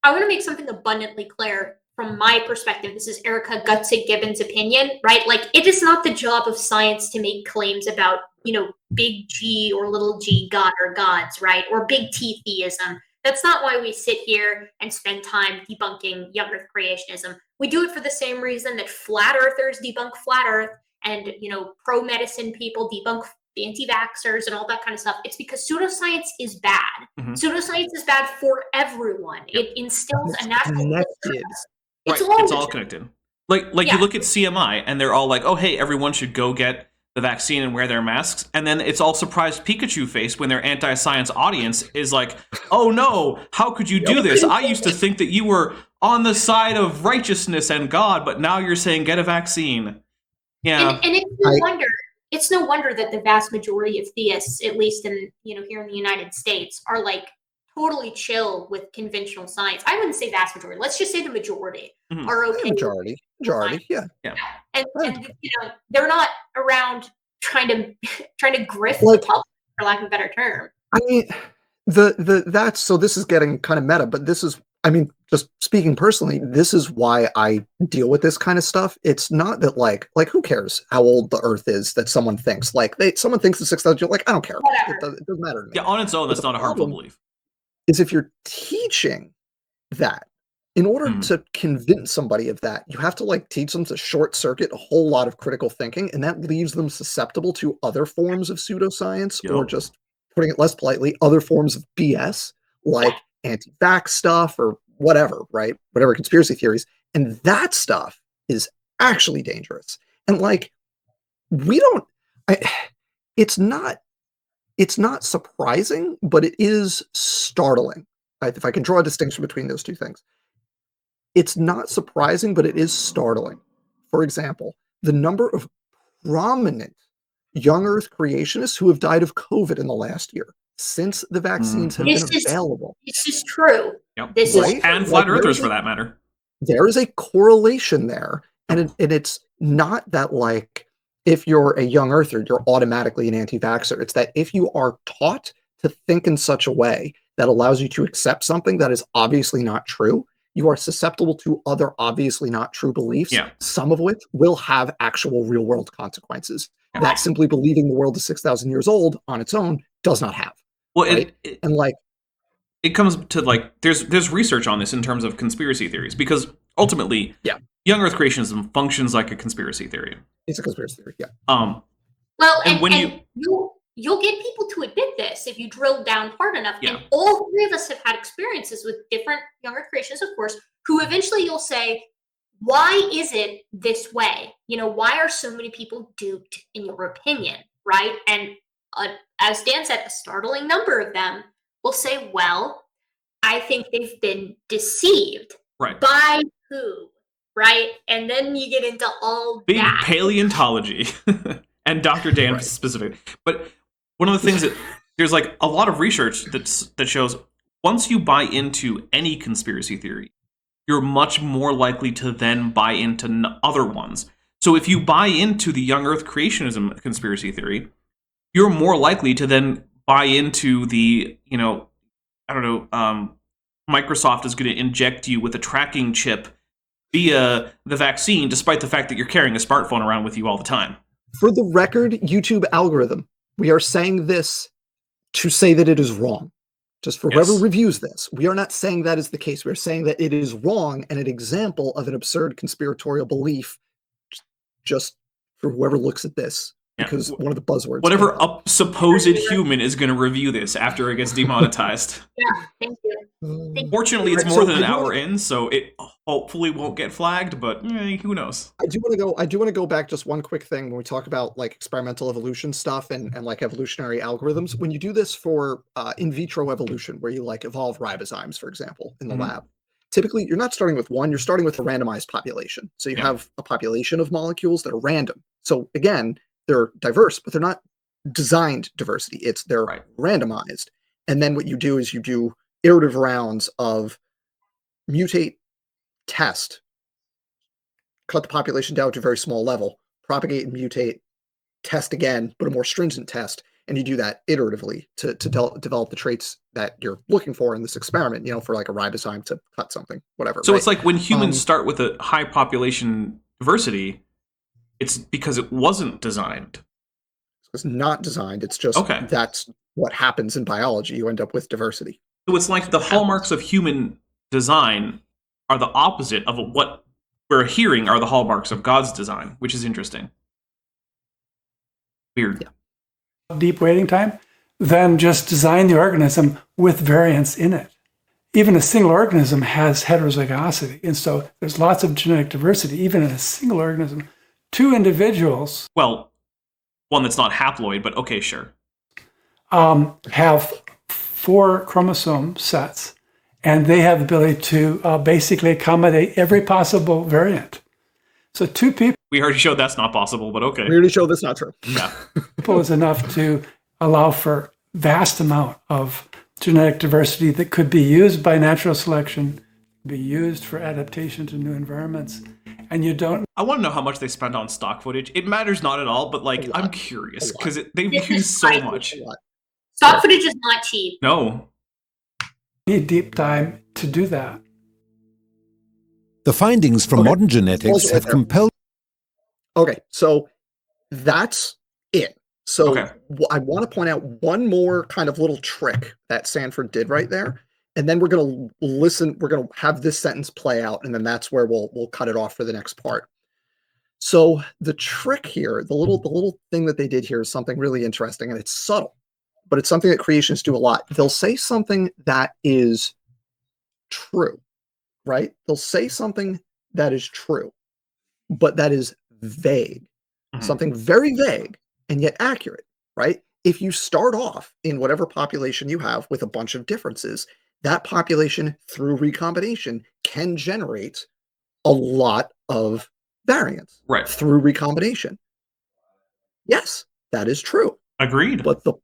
I want to make something abundantly clear from my perspective. This is Erica Gutzig Gibbons' opinion, right? Like, it is not the job of science to make claims about, big G or little g God or gods, right? Or big T theism. That's not why we sit here and spend time debunking young Earth creationism. We do it for the same reason that flat earthers debunk flat Earth and, pro-medicine people debunk anti-vaxxers and all that kind of stuff. It's because pseudoscience is bad. Mm-hmm. Pseudoscience is bad for everyone. It instills a natural... It's all connected. Like you look at CMI and they're all like, oh, hey, everyone should go get the vaccine and wear their masks. And then it's all surprised Pikachu face when their anti-science audience is like, oh no, how could you do this? I used to think that you were on the side of righteousness and God, but now you're saying get a vaccine. Yeah. And it's no wonder that the vast majority of theists, at least in, here in the United States, are like totally chill with conventional science. I wouldn't say vast majority. Let's just say the majority are okay. Majority, yeah. And they're not around trying to grift Like- the public, for lack of a better term. I mean, that's so this is getting kind of meta, but this is, I mean, just speaking personally, this is why I deal with this kind of stuff. It's not that like who cares how old the Earth is that someone thinks. Like someone thinks it's 6,000 years, like I don't care. Whatever. It doesn't matter to me. Yeah, on its own, that's not a harmful belief. Is if you're teaching that, in order to convince somebody of that, you have to like teach them to short circuit a whole lot of critical thinking, and that leaves them susceptible to other forms of pseudoscience, or just putting it less politely, other forms of BS, like anti-vax stuff or whatever, right? Whatever conspiracy theories. And that stuff is actually dangerous. And like, it's not surprising, but it is startling. Right? If I can draw a distinction between those two things. It's not surprising, but it is startling. For example, the number of prominent young Earth creationists who have died of COVID in the last year, since the vaccines have been available. This is true. Yep. This Right? is And flat earthers, for that matter. There is a correlation there. And it's not that like, if you're a young earther, you're automatically an anti-vaxxer. It's that if you are taught to think in such a way that allows you to accept something that is obviously not true, you are susceptible to other obviously not true beliefs, some of which will have actual real world consequences that simply believing the world is 6,000 years old on its own does not have. Well, right? And like, it comes to like, there's research on this in terms of conspiracy theories, because ultimately, young Earth creationism functions like a conspiracy theory. It's a conspiracy theory, yeah. Well, and you'll get people to admit this if you drill down hard enough. Yeah. And all three of us have had experiences with different young Earth creationists, of course, who eventually you'll say, why is it this way? You know, why are so many people duped in your opinion, right? And as Dan said, a startling number of them will say, well, I think they've been deceived. Right. By who? Right? And then you get into all Big that. paleontology and Dr. Dan specifically. But one of the things that there's like a lot of research that shows once you buy into any conspiracy theory, you're much more likely to then buy into other ones. So if you buy into the young Earth creationism conspiracy theory, you're more likely to then buy into the, Microsoft is going to inject you with a tracking chip via the vaccine, despite the fact that you're carrying a smartphone around with you all the time. For the record, YouTube algorithm, we are saying this to say that it is wrong. Just for whoever reviews this, we are not saying that is the case. We're saying that it is wrong and an example of an absurd conspiratorial belief, just for whoever looks at this. Because one of the buzzwords. Whatever supposed human is going to review this after it gets demonetized. Yeah, thank you. Fortunately, it's more than an hour in, so it hopefully won't get flagged, but who knows? I do want to go back just one quick thing when we talk about like experimental evolution stuff and like evolutionary algorithms. When you do this for in vitro evolution, where you like evolve ribozymes, for example, in the lab, typically you're not starting with one, you're starting with a randomized population. So you have a population of molecules that are random. So again, they're diverse, but they're not designed diversity. They're randomized. And then what you do is you do iterative rounds of mutate, test, cut the population down to a very small level, propagate and mutate, test again, but a more stringent test. And you do that iteratively to develop the traits that you're looking for in this experiment, for like a ribozyme to cut something, whatever. So it's like when humans start with a high population diversity, it's because it wasn't designed. It's not designed. It's just that's what happens in biology. You end up with diversity. So it's like the hallmarks of human design are the opposite of what we're hearing are the hallmarks of God's design, which is interesting. Weird. Deep waiting time, then just design the organism with variants in it. Even a single organism has heterozygosity. And so there's lots of genetic diversity, even in a single organism. Two individuals, well, one that's not haploid, but okay, sure, have 4 chromosome sets, and they have the ability to basically accommodate every possible variant. So 2 people. We already showed that's not possible, but okay. We already showed that's not true. Yeah. People is enough to allow for vast amount of genetic diversity that could be used by natural selection, be used for adaptation to new environments, and you don't. I want to know how much they spent on stock footage. It matters not at all, but like I'm curious because they've used so much. Stock footage is not cheap. No. Need deep dive to do that. The findings from modern genetics have compelled. Okay, so that's it. So Okay. I want to point out one more kind of little trick that Sanford did right there, and then we're going to listen. We're going to have this sentence play out, and then that's where we'll cut it off for the next part. So the trick here, the little thing that they did here is something really interesting, and it's subtle, but it's something that creationists do a lot. They'll say something that is true, right? They'll say something that is true, but that is vague, something very vague and yet accurate, right? If you start off in whatever population you have with a bunch of differences, that population through recombination can generate a lot of variance through recombination. Yes, that is true. Agreed. But the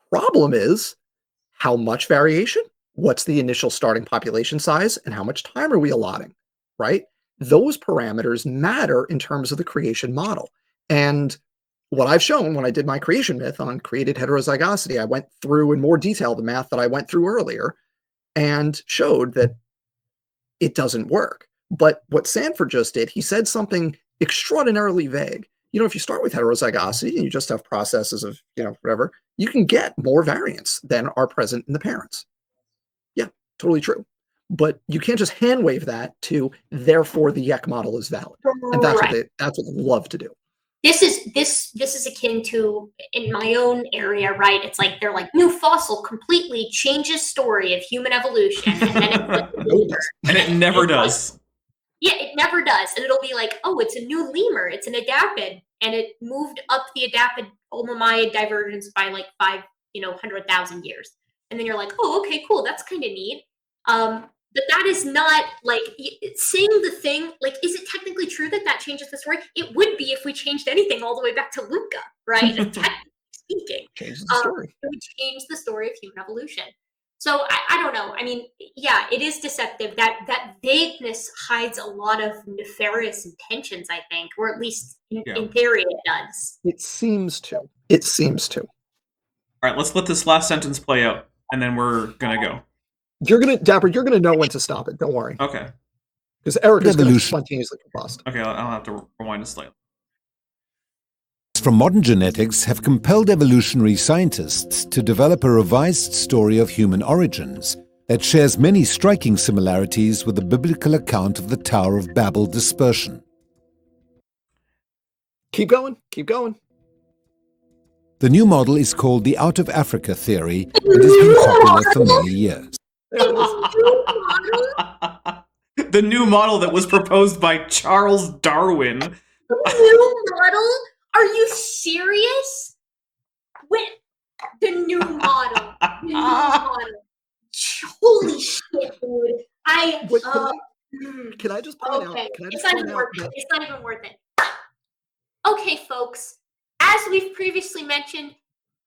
problem is how much variation, what's the initial starting population size, and how much time are we allotting, right? Those parameters matter in terms of the creation model. And what I've shown when I did my creation myth on created heterozygosity, I went through in more detail the math that I went through earlier and showed that it doesn't work. But what Sanford just did, he said something extraordinarily vague. You know, if you start with heterozygosity and you just have processes of, you know, whatever, you can get more variance than are present in the parents. Yeah, totally true. But you can't just hand wave that to, therefore the Yek model is valid. And that's that's what they love to do. This is akin to, in my own area, right? It's like they're like, new fossil completely changes story of human evolution, and then and it never does. Yeah, it never does. And it'll be like, oh, it's a new lemur, it's an adapid, and it moved up the adapid Omomaid divergence by like 100,000 years. And then you're like, oh, okay, cool, that's kind of neat. But that is not like saying the thing, like, is it technically true that that changes the story? It would be if we changed anything all the way back to Luca, right? Technically speaking. Changes the story. It would change the story of human evolution. So I don't know. I mean, yeah, it is deceptive. That vagueness hides a lot of nefarious intentions, I think, or at least in theory it does. It seems to. It seems to. All right, let's let this last sentence play out, and then we're going to go. Dapper, you're gonna know when to stop it. Don't worry. Okay. Because Eric is going to spontaneously combust. Okay, I'll have to rewind a slightly. From modern genetics have compelled evolutionary scientists to develop a revised story of human origins that shares many striking similarities with the biblical account of the Tower of Babel dispersion. Keep going. Keep going. The new model is called the Out of Africa theory and has been popular for many years. The new model that was proposed by Charles Darwin. The new model? Are you serious? When the new model? The new model. Holy shit, dude! Can I just point out? It's not even worth it. Okay, folks. As we've previously mentioned,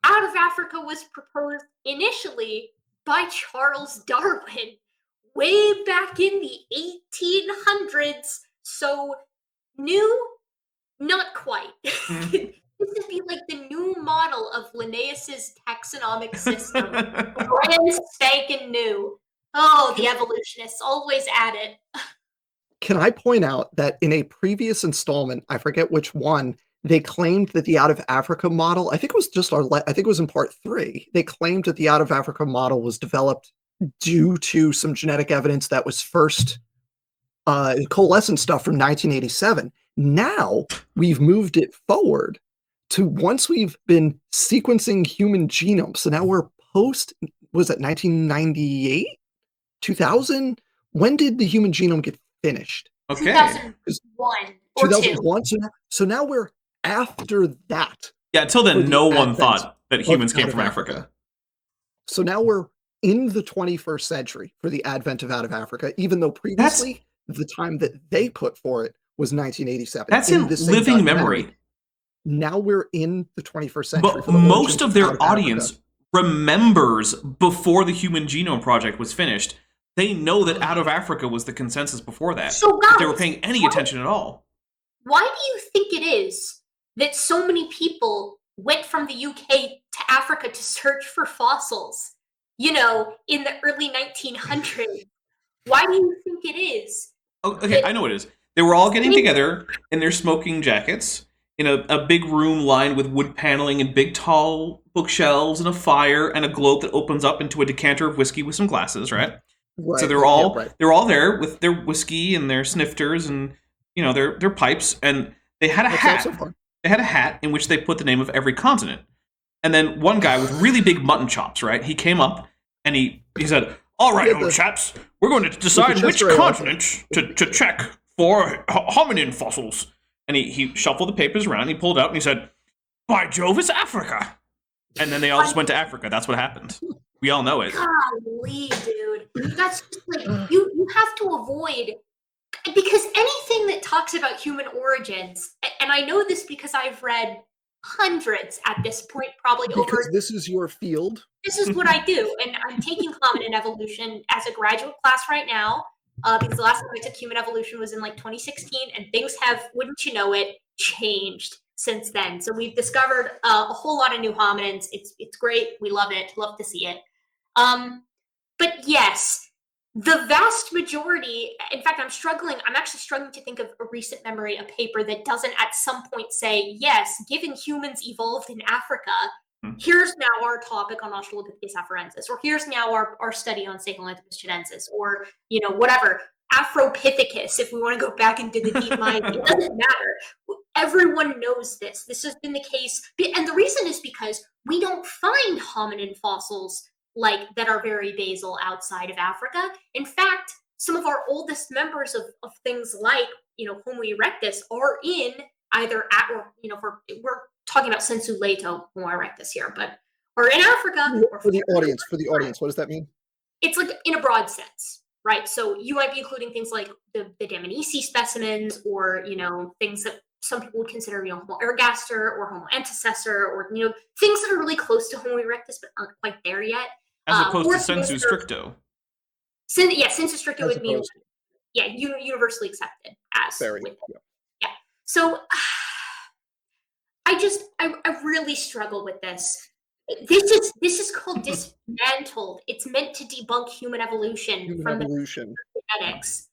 Out of Africa was proposed initially by Charles Darwin way back in the 1800s. So new, not quite. This would be like the new model of Linnaeus's taxonomic system. Brand spanking new. Oh, the evolutionists always at it. Can I point out that in a previous installment, I forget which one, they claimed that the Out of Africa model, I think it was I think it was in part 3, they claimed that the Out of Africa model was developed due to some genetic evidence that was first coalescent stuff from 1987. Now we've moved it forward to once we've been sequencing human genomes. So now we're was it 1998? 2000? When did the human genome get finished? Okay. 2001 or 2001. So now we're after that. Yeah, until then, no one thought that humans came from Africa. So now we're in the 21st century for the advent of Out of Africa, even though previously the time that they put for it was 1987. That's in living memory. Now we're in the 21st century. But most of their audience remembers before the Human Genome Project was finished. They know that Out of Africa was the consensus before that. So guys, if they were paying any attention at all. why do you think it is that so many people went from the UK to Africa to search for fossils, in the early 1900s? Why do you think it is? Oh, okay, I know what it is. They were all getting together in their smoking jackets in a big room lined with wood paneling and big tall bookshelves and a fire and a globe that opens up into a decanter of whiskey with some glasses, right? Right. So they're all there with their whiskey and their snifters and their pipes, and they had a hat. So far. They had a hat in which they put the name of every continent. And then one guy with really big mutton chops, right? He came up and he said, "All right, old chaps, we're going to decide which continent to check for hominin fossils." And he shuffled the papers around, and he pulled out, and he said, "By Jove, it's Africa." And then they all just went to Africa. That's what happened. We all know it. Golly, dude. That's just like, you have to avoid, because anything that talks about human origins, and I know this because I've read hundreds at this point, probably because this is your field. This is what I do, and I'm taking hominin evolution as a graduate class right now, because the last time I took human evolution was in like 2016, and things have, wouldn't you know it, changed since then. So we've discovered a whole lot of new hominins. It's great. We love it. Love to see it. But yes, the vast majority, in fact, I'm actually struggling to think of a recent memory, a paper that doesn't at some point say, yes, given humans evolved in Africa, here's now our topic on Australopithecus afarensis, or here's now our study on Sahelanthropus chinensis, or, whatever, Afropithecus, if we want to go back into the deep mind. It doesn't matter. Everyone knows this. This has been the case. And the reason is because we don't find hominin fossils that are very basal outside of Africa. In fact, some of our oldest members of things like, Homo erectus are in either we're talking about sensu lato Homo erectus here, but are in Africa. For the audience, what does that mean? It's like in a broad sense, right? So you might be including things like the Dmanisi specimens, or, things that some people would consider, Homo ergaster or Homo antecessor, or, things that are really close to Homo erectus but aren't quite there yet. As opposed to sensu stricto. Sensu stricto would mean, universally accepted as. Very, yeah. So I really struggle with this. This is called Dismantled. It's meant to debunk human evolution from the genetics.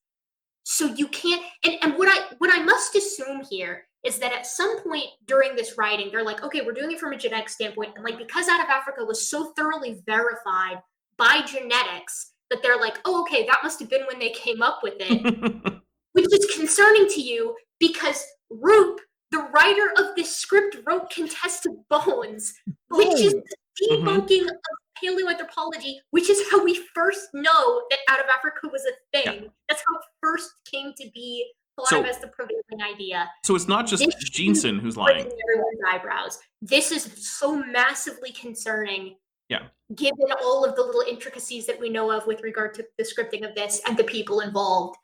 So you can't, and what I must assume here is that at some point during this writing, they're like, okay, we're doing it from a genetic standpoint, and because Out of Africa was so thoroughly verified by genetics that they're like, oh, okay, that must have been when they came up with it, which is concerning to you because Roop, the writer of this script, wrote Contested Bones, which is the debunking of paleoanthropology, which is how we first know that Out of Africa was a thing. That's how it first came to be thought of as the prevailing idea. So it's not just Jensen who's lying. Everyone's eyebrows. This is so massively concerning. Yeah. Given all of the little intricacies that we know of with regard to the scripting of this and the people involved,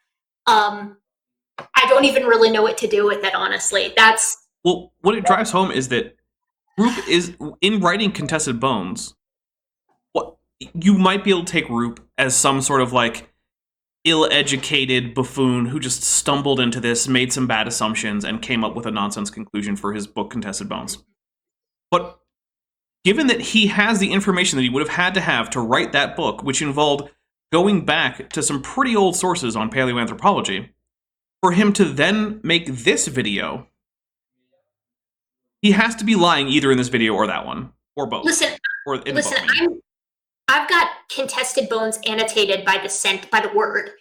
I don't even really know what to do with it. Honestly, well. What it drives home is that Roop is in writing Contested Bones. What you might be able to take Roop as some sort of ill-educated buffoon who just stumbled into this, made some bad assumptions, and came up with a nonsense conclusion for his book Contested Bones. But given that he has the information that he would have had to have to write that book, which involved going back to some pretty old sources on paleoanthropology, for him to then make this video, he has to be lying either in this video or that one, or both. Listen, I've got Contested Bones annotated by the word,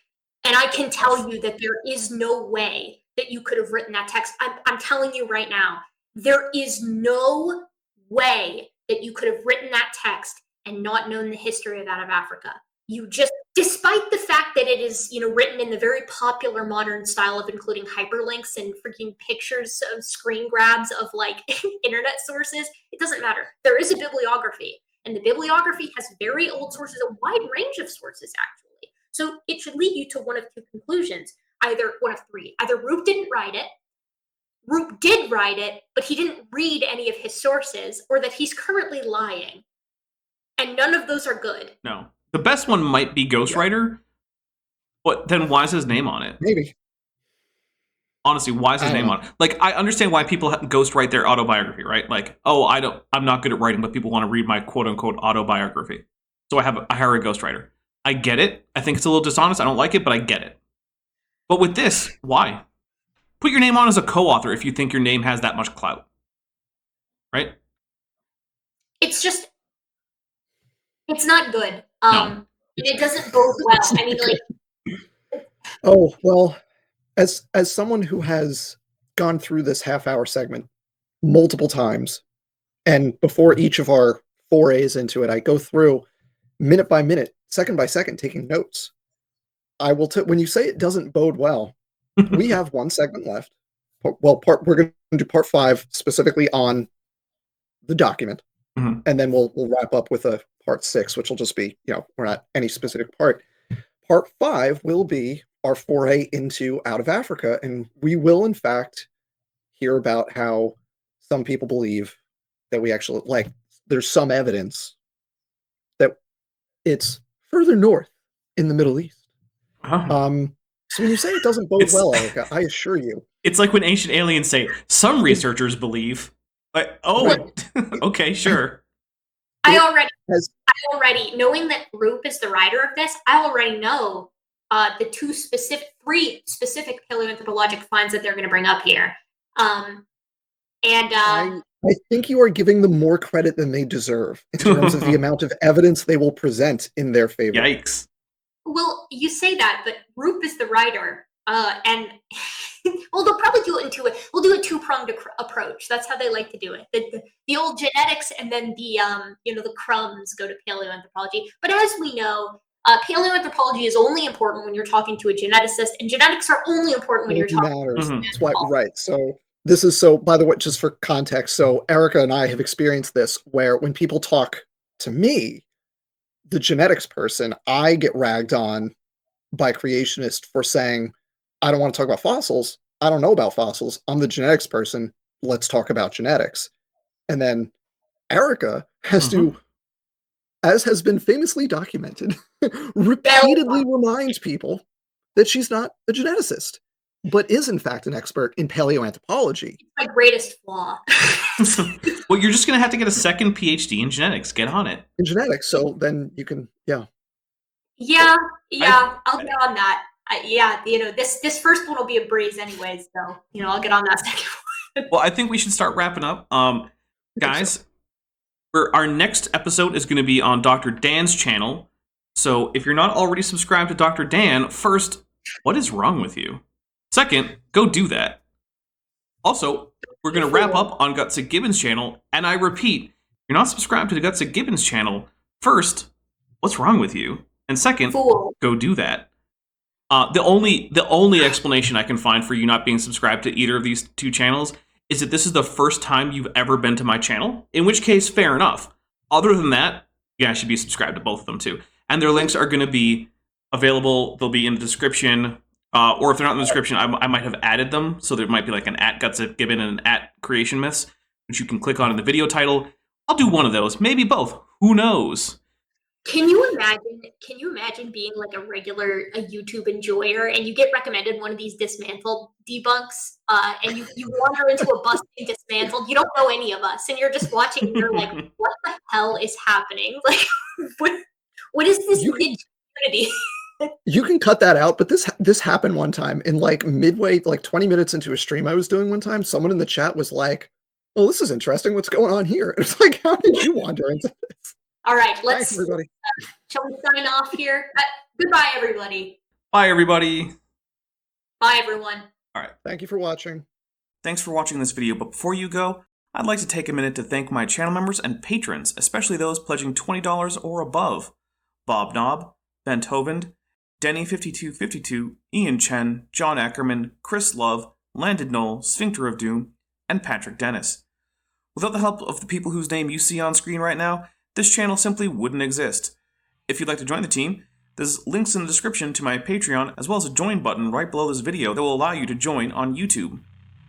and I can tell you that there is no way that you could have written that text. I'm telling you right now, there is no way that you could have written that text and not known the history of Out of Africa. You just, despite the fact that it is, written in the very popular modern style of including hyperlinks and freaking pictures of screen grabs of internet sources, it doesn't matter. There is a bibliography. And the bibliography has very old sources, a wide range of sources, actually. So it should lead you to one of two conclusions, either one of three. Either Roop didn't write it, Roop did write it, but he didn't read any of his sources, or that he's currently lying. And none of those are good. No. The best one might be Ghostwriter, but then why is his name on it? Maybe. Honestly, why is his name on it? Like, I understand why people ghostwrite their autobiography, right? Like, oh, I'm not good at writing, but people want to read my quote-unquote autobiography. So I hire a ghostwriter. I get it. I think it's a little dishonest. I don't like it, but I get it. But with this, why? Put your name on as a co-author if you think your name has that much clout. Right? It's just, it's not good. No. It doesn't bode well. I mean, like... Oh, well, as someone who has gone through this half-hour segment multiple times, and before each of our forays into it, I go through minute by minute, second by second, taking notes. I will when you say it doesn't bode well, we have one segment left. Well, we're going to do part 5 specifically on the document, and then we'll wrap up with a part 6, which will just be, we're not any specific part. Part 5 will be our foray into out of Africa, and we will, in fact, hear about how some people believe that we actually, like, there's some evidence that it's further north in the Middle East. So when you say it doesn't bode well, Erica, I assure you. It's like when ancient aliens say, some researchers believe. Like, oh, okay, sure. I already, knowing that Roop is the writer of this, I already know the 3 specific paleoanthropologic finds that they're going to bring up here. I think you are giving them more credit than they deserve in terms of the amount of evidence they will present in their favor. Yikes. Well, you say that, but Roop is the writer, and well, they'll probably do it we'll do a 2-pronged approach. That's how they like to do it. The old genetics, and then the crumbs go to paleoanthropology. But as we know, paleoanthropology is only important when you're talking to a geneticist, and genetics are only important when you're talking to a matters. That's why, right. So by the way, just for context, so Erica and I have experienced this where when people talk to me, the genetics person, I get ragged on by creationists for saying, I don't want to talk about fossils. I don't know about fossils. I'm the genetics person. Let's talk about genetics. And then Erica has to, as has been famously documented, repeatedly remind people that she's not a geneticist, but is in fact an expert in paleoanthropology. My greatest flaw. Well, you're just going to have to get a second PhD in genetics. Get on it. In genetics, so then you can, Yeah, I'll get on that. This first one will be a breeze anyways, so, I'll get on that second one. Well, I think we should start wrapping up. Guys, our next episode is going to be on Dr. Dan's channel. So if you're not already subscribed to Dr. Dan, first, what is wrong with you? Second, go do that. Also, we're going to wrap up on Gutsa Gibbons' channel, and I repeat, if you're not subscribed to the Gutsa Gibbons' channel, first, what's wrong with you? And second, go do that. The only explanation I can find for you not being subscribed to either of these 2 channels is that this is the first time you've ever been to my channel, in which case, fair enough. Other than that, you guys should be subscribed to both of them too. And their links are going to be available. They'll be in the description. Or if they're not in the description, I might have added them. So there might be like an @GutsGibbon and an @Creation Myths, which you can click on in the video title. I'll do one of those, maybe both. Who knows? Can you imagine being like a YouTube enjoyer, and you get recommended one of these Dismantled debunks, and you wander into a busting Dismantled, you don't know any of us, and you're just watching, and you're like, what the hell is happening? Like, what is this niche community? You can cut that out, but this happened one time in like midway, like 20 minutes into a stream I was doing one time. Someone in the chat was like, "Oh, this is interesting. What's going on here?" It's like, how did you wander into this? All right, Thanks, everybody. Shall we sign off here? Goodbye, everybody. Bye, everybody. Bye, everyone. All right. Thank you for watching. Thanks for watching this video, but before you go, I'd like to take a minute to thank my channel members and patrons, especially those pledging $20 or above. Bob Knob, Bent Hovend, Denny5252, Ian Chen, John Ackerman, Chris Love, Landon Knoll, Sphincter of Doom, and Patrick Dennis. Without the help of the people whose name you see on screen right now, this channel simply wouldn't exist. If you'd like to join the team, there's links in the description to my Patreon, as well as a join button right below this video that will allow you to join on YouTube.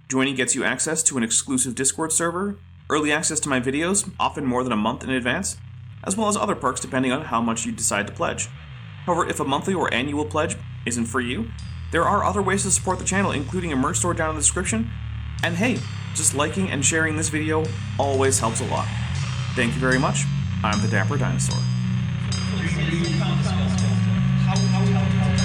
Joining gets you access to an exclusive Discord server, early access to my videos, often more than a month in advance, as well as other perks depending on how much you decide to pledge. However, if a monthly or annual pledge isn't for you, There are other ways to support the channel, including a merch store down in the description. And hey, just liking and sharing this video always helps a lot. Thank you very much. I'm the Dapper Dinosaur. How